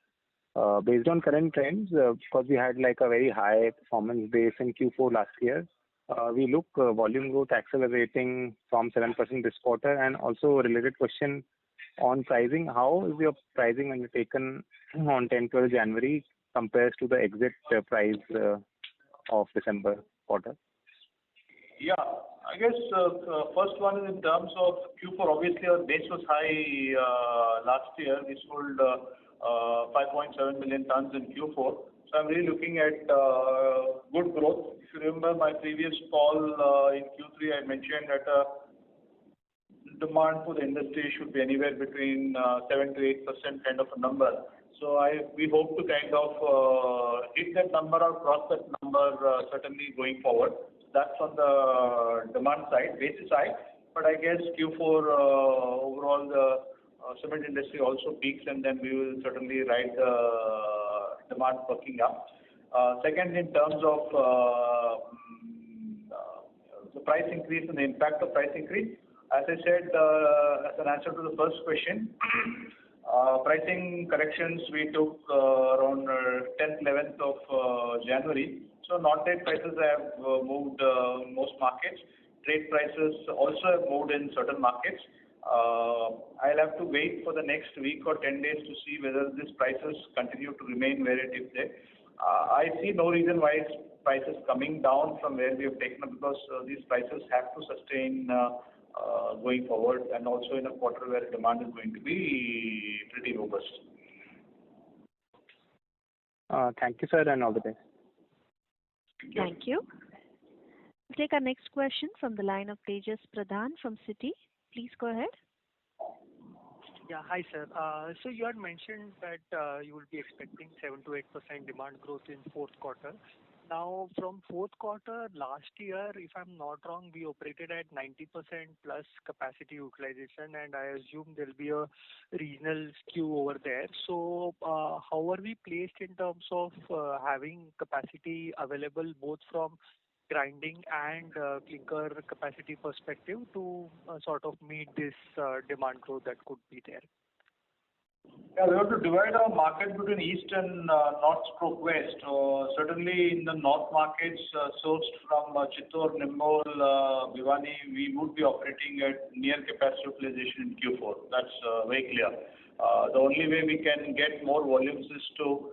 Based on current trends, because we had a very high performance base in Q4 last year, we look volume growth accelerating from 7% this quarter. And also a related question on pricing, how is your pricing undertaken on 10-12 January compares to the exit price of December quarter? Yeah, I guess first one is in terms of Q4. Obviously, our base was high last year. We sold 5.7 million tons in Q4. So I'm really looking at good growth. If you remember my previous call in Q3, I mentioned that demand for the industry should be anywhere between 7 to 8% kind of a number. So we hope to kind of hit that number or cross that number certainly going forward. That's on the demand side, basis side. But I guess Q4 overall the cement industry also peaks, and then we will certainly ride the demand perking up. Second, in terms of the price increase and the impact of price increase, as I said as an answer to the first question, pricing corrections we took around 10th, 11th of January. So non-trade prices have moved most markets. Trade prices also have moved in certain markets. I'll have to wait for the next week or 10 days to see whether these prices continue to remain where it is there. I see no reason why prices coming down from where we have taken up, because these prices have to sustain going forward, and also in a quarter where demand is going to be pretty robust. Thank you, sir, and all the best. Thank you. We'll take our next question from the line of Tejas Pradhan from Citi. Please go ahead. Yeah, hi, sir. So you had mentioned that you will be expecting 7 to 8% demand growth in fourth quarter. Now, from fourth quarter last year, if I'm not wrong, we operated at 90% plus capacity utilization, and I assume there'll be a regional skew over there. So how are we placed in terms of having capacity available both from grinding and clinker capacity perspective to sort of meet this demand growth that could be there? Yeah, we have to divide our market between east and north/west. Certainly in the north markets sourced from Chittor, Nimbol, Bhiwani, we would be operating at near capacity utilization in Q4. That's very clear. The only way we can get more volumes is to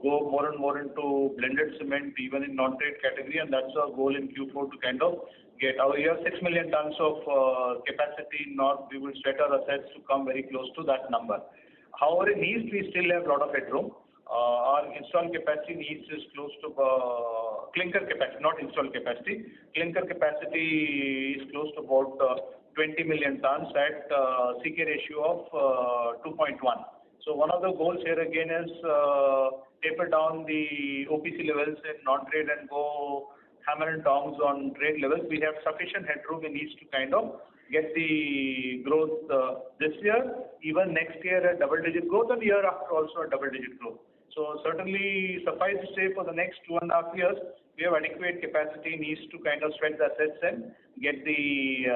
go more and more into blended cement, even in non-trade category, and that's our goal in Q4 to kind of get our 6 million tons of capacity in north. We will set our assets to come very close to that number. However, in east we still have a lot of headroom. Our installed capacity in east is close to clinker capacity, not installed capacity. Clinker capacity is close to about 20 million tons at CK ratio of 2.1. So one of the goals here again is taper down the OPC levels in non-trade and go hammer and tongs on trade levels. We have sufficient headroom in east to kind of get the growth this year, even next year a double-digit growth, and the year after also a double-digit growth. So certainly suffice to say for the next 2.5 years, we have adequate capacity in east to kind of sweat the assets and get the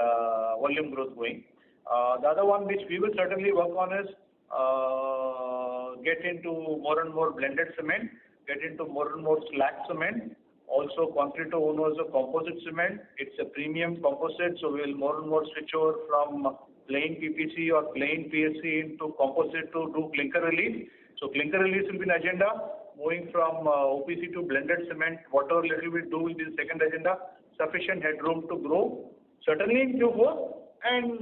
volume growth going. The other one which we will certainly work on is get into more and more blended cement, get into more and more slag cement. Also, Concreto Uno is a composite cement. It's a premium composite, so we'll more and more switch over from plain PPC or plain PSC into composite to do clinker release. So clinker release will be an agenda. Moving from OPC to blended cement, whatever little we do will be the second agenda. Sufficient headroom to grow, certainly in Q4 and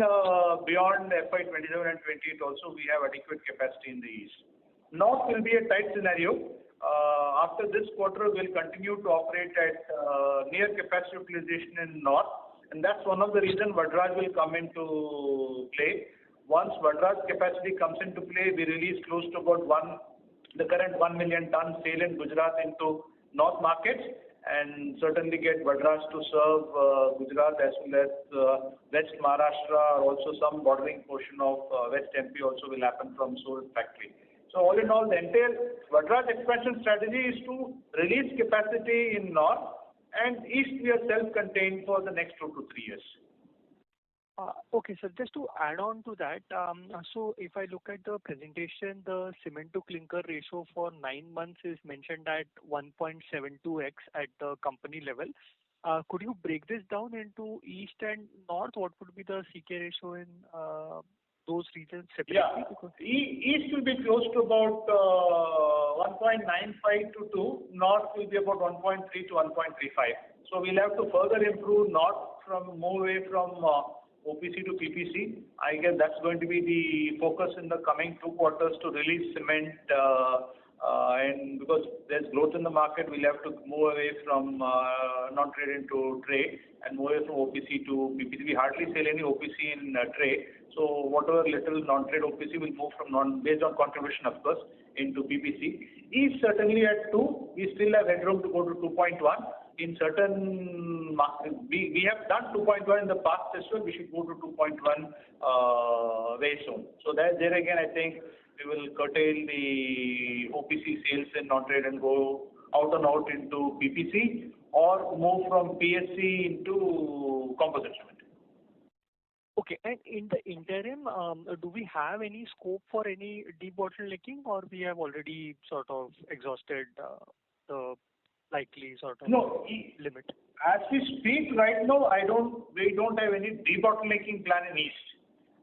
beyond FY27 and 28 also we have adequate capacity in the east. North will be a tight scenario. After this quarter, we'll continue to operate at near capacity utilization in north, and that's one of the reasons Vadraj will come into play. once Vadraj capacity comes into play, we release close to about the current 1 million ton sale in Gujarat into north markets, and certainly get Vadraj to serve Gujarat as well as West Maharashtra, also some bordering portion of West MP also will happen from Surat factory. So all in all, the entire Vadraj expansion strategy is to release capacity in north, and east we are self-contained for the next 2 to 3 years. Okay, sir. Just to add on to that, so if I look at the presentation, the cement to clinker ratio for 9 months is mentioned at 1.72x at the company level. Could you break this down into east and north? What would be the CK ratio in those regions separately? Yeah, east will be close to about 1.95 to 2. North will be about 1.3 to 1.35. So we'll have to further improve north move away from OPC to PPC. I guess that's going to be the focus in the coming 2 quarters to release cement, and because there's growth in the market, we'll have to move away from non-trade into trade and move away from OPC to PPC. We hardly sell any OPC in trade, so whatever little non-trade OPC will move from based on contribution, of course, into PPC. East certainly at 2, we still have headroom to go to 2.1. In certain markets, we have done 2.1 in the past as well. We should go to 2.1 very soon. So there again, I think we will curtail the OPC sales in non-trade and go out and out into PPC, or move from PSC into composite cement. Okay, and in the interim, do we have any scope for any debottlenecking, or we have already sort of exhausted the likely sort of limit? As we speak right now, we don't have any debottlenecking plan in east.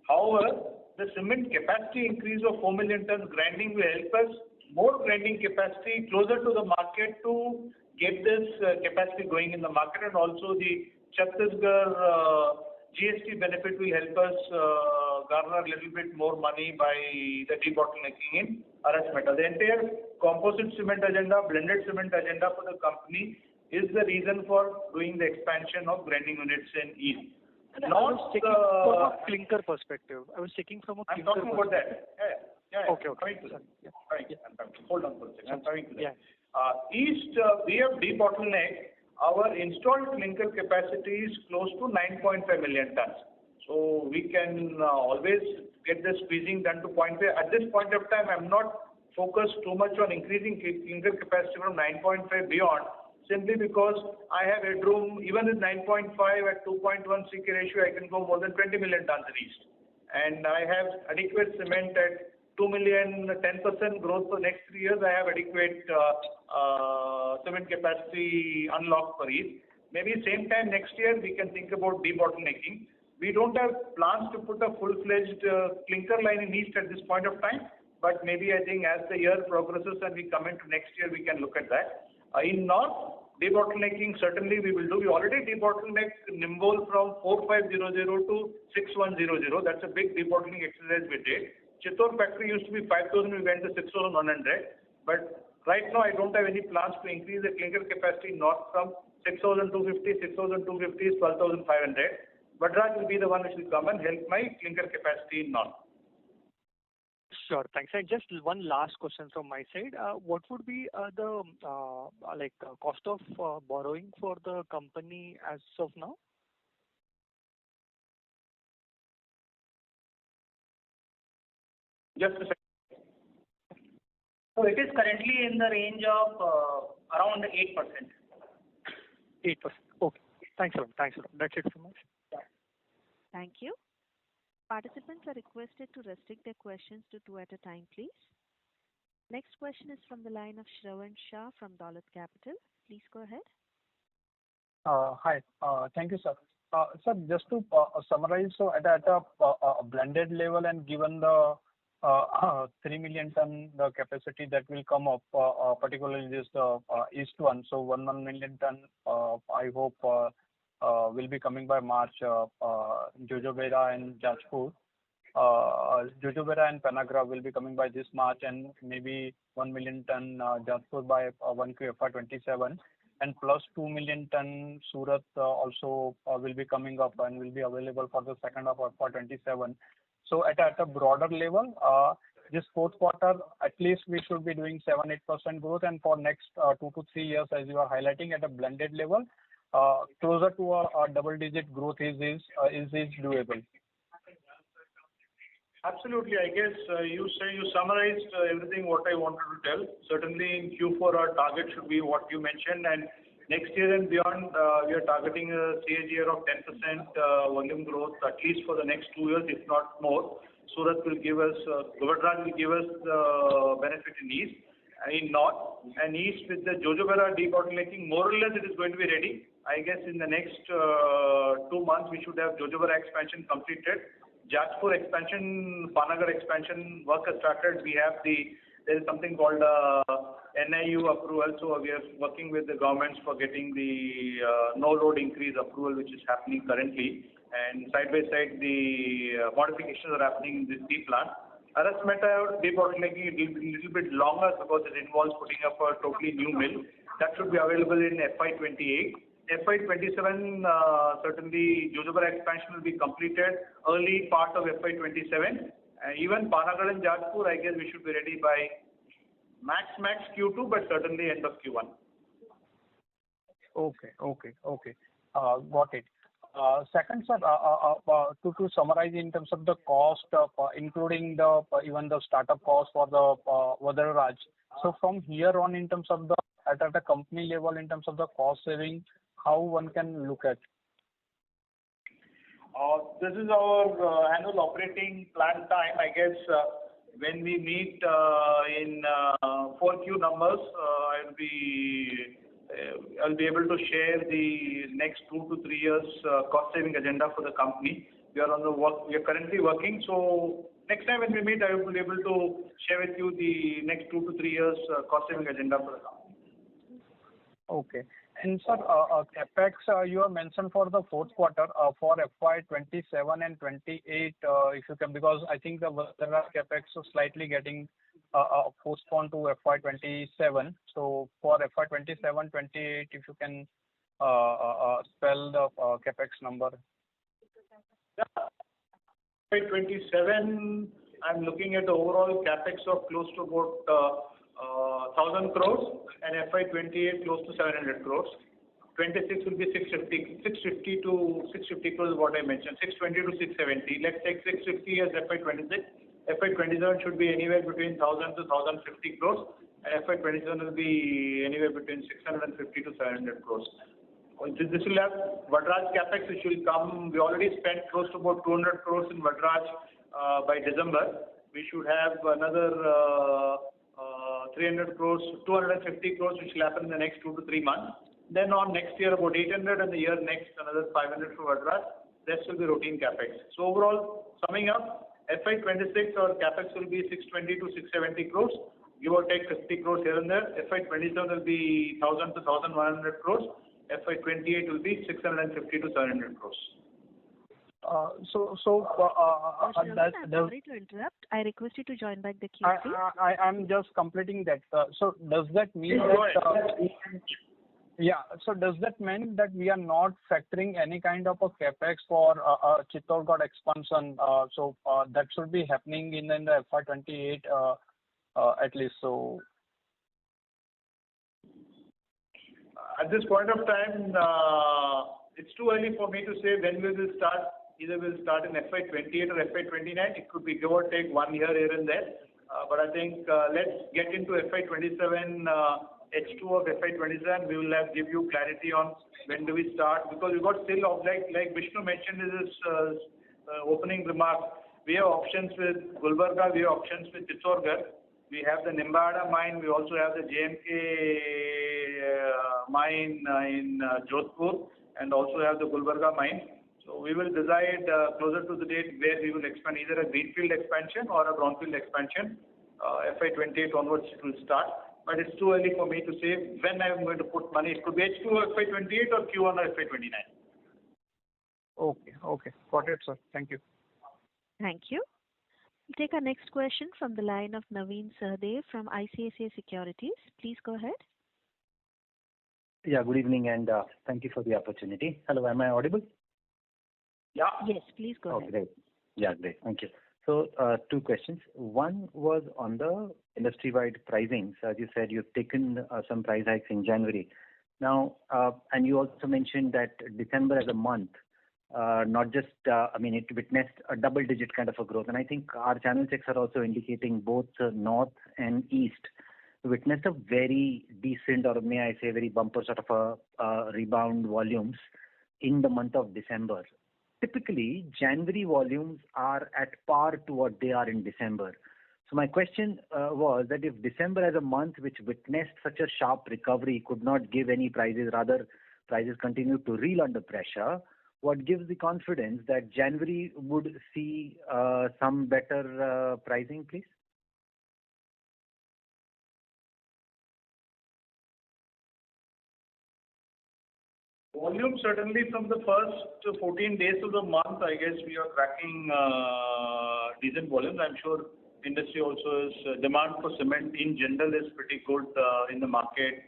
However, the cement capacity increase of 4 million tons grinding will help us more grinding capacity closer to the market to get this capacity going in the market, and also the Chhattisgarh GST benefit will help us garner a little bit more money by the debottlenecking in Arasmeta. The entire composite cement agenda, blended cement agenda for the company is the reason for doing the expansion of grinding units in east. I was checking from a clinker perspective. I'm talking about that. Yeah. Okay. Hold on for a second. I'm coming to that. East, we have debottlenecked. Our installed clinker capacity is close to 9.5 million tons. So we can always get the squeezing done to 0.5. At this point of time, I'm not focused too much on increasing clinker capacity from 9.5 beyond, simply because I have headroom. Even with 9.5 at 2.1 CK ratio, I can go more than 20 million tons in east. And I have adequate cement at 2 million, 10% growth for next 3 years. I have adequate cement capacity unlocked for east. Maybe same time next year we can think about debottlenecking. We don't have plans to put a full-fledged clinker line in east at this point of time, but maybe I think as the year progresses and we come into next year, we can look at that. In north, debottlenecking certainly we will do. We already debottlenecked Nimbol from 4500 to 6100. That's a big debottlenecking exercise we did. Chittor factory used to be 5,000, we went to 6,100. But right now I don't have any plans to increase the clinker capacity north from 6,250, 6,250 is 12,500. Vadraj will be the one which will come and help my clinker capacity in north. Sure, thanks. And just one last question from my side. What would be the cost of borrowing for the company as of now? Just a second. So it is currently in the range of around 8%. 8%. Okay. Thanks a lot. That's it from us. Thank you. Participants are requested to restrict their questions to 2 at a time, please. Next question is from the line of Shravan Shah from Dolat Capital. Please go ahead. Hi. Thank you, sir. Sir, just to summarize, so at a blended level and given the 3 million ton the capacity that will come up, particularly this east one, so 1 million ton, I hope will be coming by March, Jojobera and Jajpur. Jojobera and Panagra will be coming by this March, and maybe 1 million ton Jajpur by 1Q FY27, and plus 2 million ton Surat also will be coming up and will be available for the second half of FY27. So at a broader level, this fourth quarter, at least we should be doing 7-8% growth, and for next 2 to 3 years, as you are highlighting, at a blended level, closer to a double-digit growth is doable. Absolutely. I guess you summarized everything what I wanted to tell. Certainly in Q4 our target should be what you mentioned, and next year and beyond we are targeting a CAGR of 10% volume growth at least for the next 2 years, if not more. Surat will give us, Vadraj will give us the benefit in East, in North, and East with the Jojobera debottlenecking, more or less it is going to be ready. I guess in the next 2 months we should have Jojobera expansion completed. Jajpur expansion, Panagar expansion work has started. There is something called NIU approval, so we are working with the governments for getting the no load increase approval, which is happening currently. And side by side, the modifications are happening in the steel plant. Arasmeta debottlenecking it will be a little bit longer because it involves putting up a totally new mill. That should be available in FY28. FY27, certainly Jojobera expansion will be completed early part of FY27. Even Panagar and Jajpur, I guess we should be ready by max Q2, but certainly end of Q1. Okay. Got it. Second, sir, to summarize in terms of the cost, including even the startup cost for the Vadraj. So from here on, in terms of at the company level, in terms of the cost saving, how one can look at? This is our annual operating plan time. I guess when we meet in 4Q numbers, I'll be able to share the next 2 to 3 years cost saving agenda for the company. We are currently working. So next time when we meet, I will be able to share with you the next 2 to 3 years cost saving agenda for the company. Okay. And sir, capex you have mentioned for the fourth quarter for FY27 and 28, if you can, because I think the Vadraj capex is slightly getting postponed to FY27. So for FY27, 28, if you can spell the capex number. Yeah. FY27, I'm looking at the overall capex of close to about 1,000 crores, and FY28 close to 700 crores. 26 will be 650 crores is what I mentioned, 620 to 670. Let's take 650 as FY26. FY27 should be anywhere between 1,000 to 1,050 crores, and FY27 will be anywhere between 650 to 700 crores. This will have Vadraj capex, which will come. We already spent close to about 200 crores in Vadraj by December. We should have another 300 crores, 250 crores, which will happen in the next 2 to 3 months. Then on next year, about 800, and the year next, another 500 for Vadraj. Rest will be routine capex. So overall, summing up, FY26, our capex will be 620 to 670 crores, give or take 50 crores here and there. FY27 will be 1,000 to 1,100 crores. FY28 will be 650 to 700 crores. I'm sorry to interrupt. I request you to join back the queue. I'm just completing that. So does that mean that? Yeah. So does that mean that we are not factoring any kind of a capex for Chittorgarh expansion? So that should be happening in the FY28 at least. So at this point of time, it's too early for me to say when we will start. Either we'll start in FY28 or FY29. It could be give or take 1 year here and there. But I think let's get into FY27, H2 of FY27. We will give you clarity on when do we start, because we've got still, like Vishnu mentioned in his opening remark, we have options with Gulbarga, we have options with Chittorgarh. We have the Nimbahera mine. We also have the JMK mine in Jodhpur, and also have the Gulbarga mine. So we will decide closer to the date where we will expand, either a greenfield expansion or a brownfield expansion. FY28 onwards it will start. But it's too early for me to say when I'm going to put money. It could be H2 or FY28 or Q1 or FY29. Okay. Got it, sir. Thank you. Thank you. We'll take our next question from the line of Naveen Sahdev from ICICI Securities. Please go ahead. Yeah, good evening, and thank you for the opportunity. Hello, am I audible? Yeah. Yes, please go ahead. Great. Yeah, great. Thank you. So, two questions. One was on the industry-wide pricing. So as you said, you've taken some price hikes in January. Now, and you also mentioned that December as a month, not just, it witnessed a double-digit kind of a growth. And I think our channel checks are also indicating both North and East witnessed a very decent, or may I say, very bumper sort of a rebound volumes in the month of December. Typically, January volumes are at par to what they are in December. So my question was that if December as a month which witnessed such a sharp recovery could not give any prices, rather prices continued to reel under pressure, what gives the confidence that January would see some better pricing, please? Volume certainly from the first 14 days of the month, I guess we are tracking decent volumes. I'm sure industry also is, demand for cement in general is pretty good in the market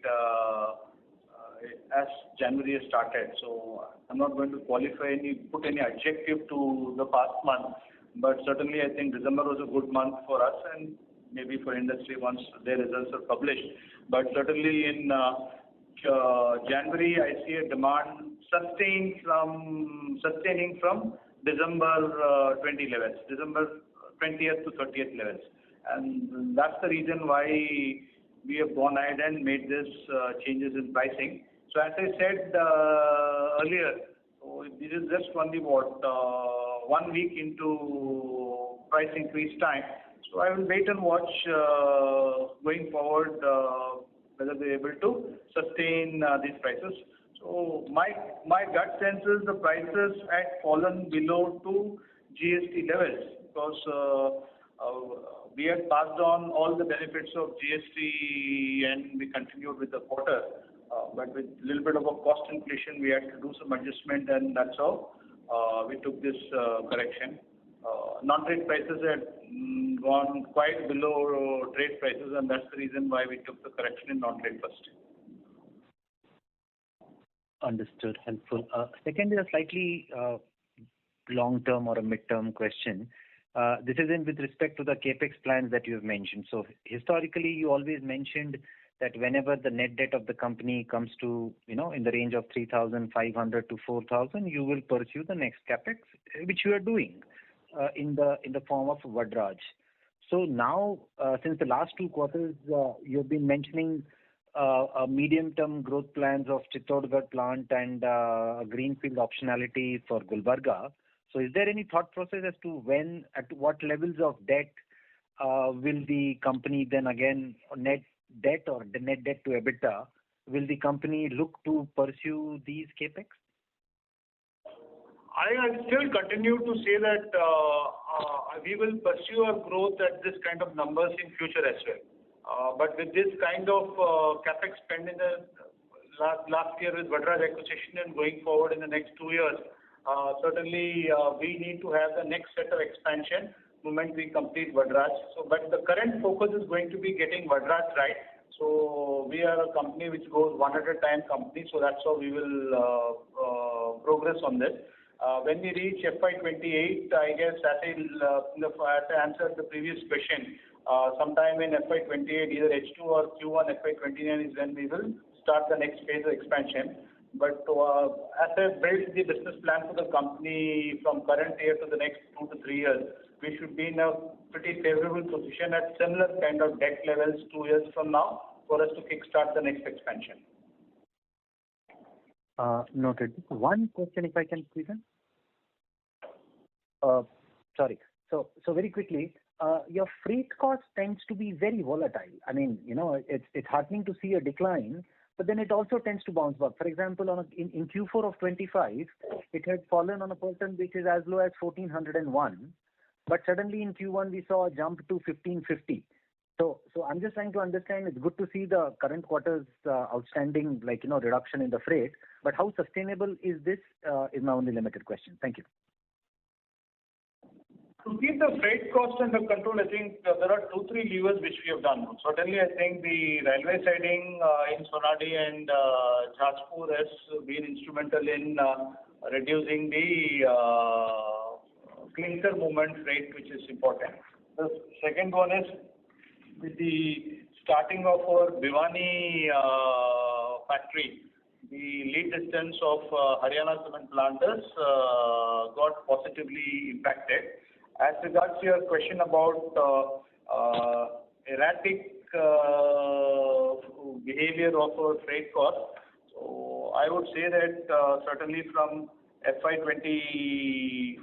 as January has started. So I'm not going to put any adjective to the past month, but certainly I think December was a good month for us and maybe for industry once their results are published. But certainly in January, I see a demand sustaining from December 20 levels, December 20th to 30th levels. And that's the reason why we have gone ahead and made this changes in pricing. So as I said earlier, so this is just only 1 week into price increase time. So I will wait and watch going forward whether they're able to sustain these prices. So my gut sense is the prices had fallen below to GST levels because we had passed on all the benefits of GST and we continued with the quarter. But with a little bit of a cost inflation, we had to do some adjustment, and that's how we took this correction. Non-trade prices had gone quite below trade prices, and that's the reason why we took the correction in non-trade first. Understood. Helpful. Second is a slightly long-term or a mid-term question. This is with respect to the capex plans that you have mentioned. So historically, you always mentioned that whenever the net debt of the company comes to, in the range of 3,500 to 4,000, you will pursue the next capex, which you are doing in the form of Vadraj. So now, since the last 2 quarters, you've been mentioning medium-term growth plans of Chittorgarh plant and greenfield optionality for Gulbarga. So is there any thought process as to at what levels of debt will the company then again, net debt or the net debt to EBITDA, will the company look to pursue these capex? I still continue to say that we will pursue our growth at this kind of numbers in future as well. But with this kind of capex spend in the last year with Vadraj acquisition and going forward in the next 2 years, certainly we need to have the next set of expansion moment we complete Vadraj. So, but the current focus is going to be getting Vadraj right. So we are a company which goes one at a time company. So that's how we will progress on this. When we reach FY28, I guess as I answered the previous question, sometime in FY28, either H2 or Q1 FY29 is when we will start the next phase of expansion. But as I built the business plan for the company from current year to the next 2 to 3 years, we should be in a pretty favorable position at similar kind of debt levels 2 years from now for us to kickstart the next expansion. Noted. One question, if I can please. Sorry. So very quickly, your freight cost tends to be very volatile. I mean, it's heartening to see a decline, but then it also tends to bounce back. For example, in Q4 of 25, it had fallen on a per ton basis as low as 1,401, but suddenly in Q1 we saw a jump to 1,550. So I'm just trying to understand. It's good to see the current quarter's outstanding, reduction in the freight. But how sustainable is this? Is my only limited question. Thank you. To keep the freight cost under control, I think there are 2-3 levers which we have done. Certainly, I think the railway siding in Sonadi and Jajpur has been instrumental in reducing the clinker movement freight, which is important. The second one is with the starting of our Bhiwani factory, the lead distance of Haryana cement planters got positively impacted. As regards to your question about erratic behavior of our freight cost, so I would say that certainly from FY25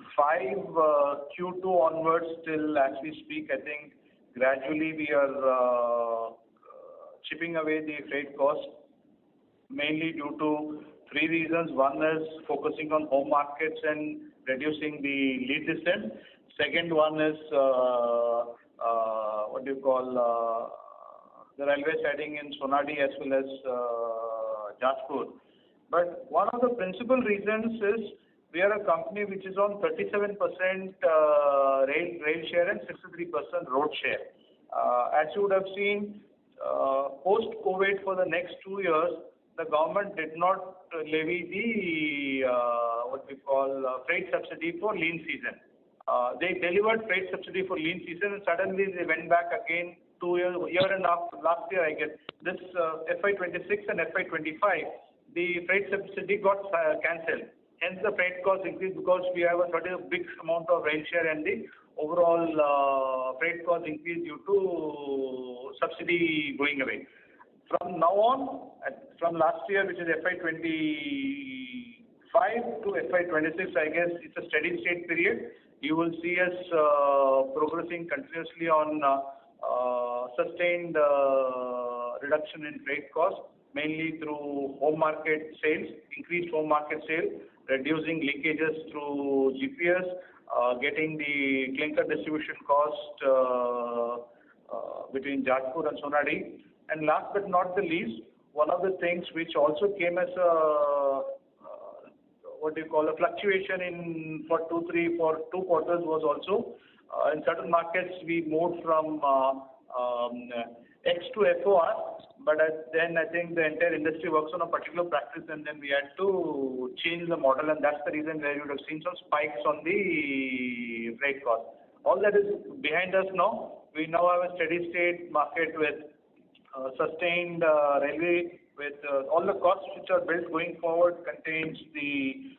Q2 onwards till as we speak, I think gradually we are chipping away the freight cost, mainly due to three reasons. One is focusing on home markets and reducing the lead distance. Second one is the railway siding in Sonadi as well as Jajpur. But one of the principal reasons is we are a company which is on 37% rail share and 63% road share. As you would have seen, post-COVID for the next 2 years, the government did not levy the freight subsidy for lean season. They delivered freight subsidy for lean season and suddenly they went back again 2 years, year and a half, last year I guess. This FY26 and FY25, the freight subsidy got cancelled. Hence the freight cost increased because we have a certain big amount of rail share and the overall freight cost increased due to subsidy going away. From now on, from last year, which is FY25 to FY26, I guess it's a steady state period. You will see us progressing continuously on sustained reduction in freight cost, mainly through home market sales, increased home market sales, reducing leakages through GPS, getting the clinker distribution cost between Jajpur and Sonadi. And last but not the least, one of the things which also came as a a fluctuation in for 2 quarters was also in certain markets we moved from X to FOR, but then I think the entire industry works on a particular practice and then we had to change the model, and that's the reason where you would have seen some spikes on the freight cost. All that is behind us now. We now have a steady state market with sustained railway, with all the costs which are built going forward contains the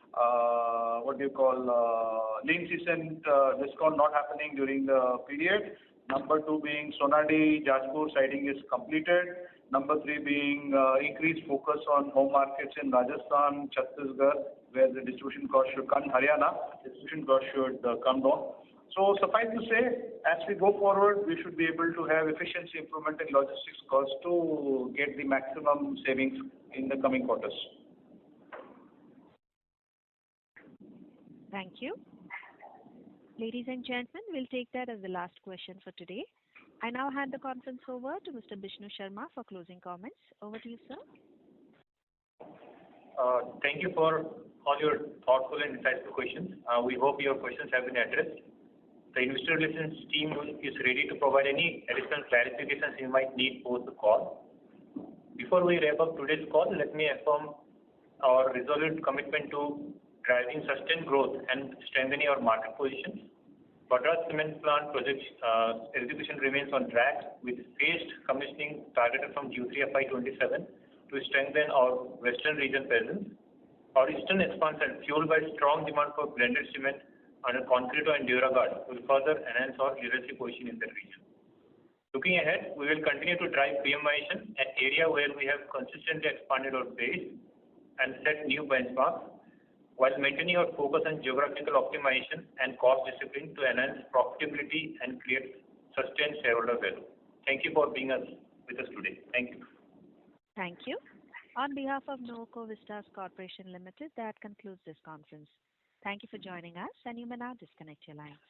lean season discount not happening during the period. Number 2 being Sonadi, Jajpur siding is completed. Number 3 being increased focus on home markets in Rajasthan, Chhattisgarh, where the distribution cost should come, Haryana, distribution cost should come down. So suffice to say, as we go forward, we should be able to have efficiency improvement in logistics costs to get the maximum savings in the coming quarters. Thank you. Ladies and gentlemen, we'll take that as the last question for today. I now hand the conference over to Mr. Bishnu Sharma for closing comments. Over to you, sir. Thank you for all your thoughtful and insightful questions. We hope your questions have been addressed. The investor relations team is ready to provide any additional clarifications you might need post the call. Before we wrap up today's call, let me affirm our resolute commitment to driving sustained growth and strengthening our market positions. Vadraj Cement Plant project execution remains on track with phased commissioning targeted from Q3 FY27 to strengthen our western region presence. Our eastern expansion, fueled by strong demand for blended cement under Concreto and Duraguard, will further enhance our leadership position in the region. Looking ahead, we will continue to drive premiumization, an area where we have consistently expanded our base and set new benchmarks, while maintaining our focus on geographical optimization and cost discipline to enhance profitability and create sustained shareholder value. Thank you for being with us today. Thank you. Thank you. On behalf of Nuvoco Vistas Corporation Ltd, that concludes this conference. Thank you for joining us, and you may now disconnect your lines.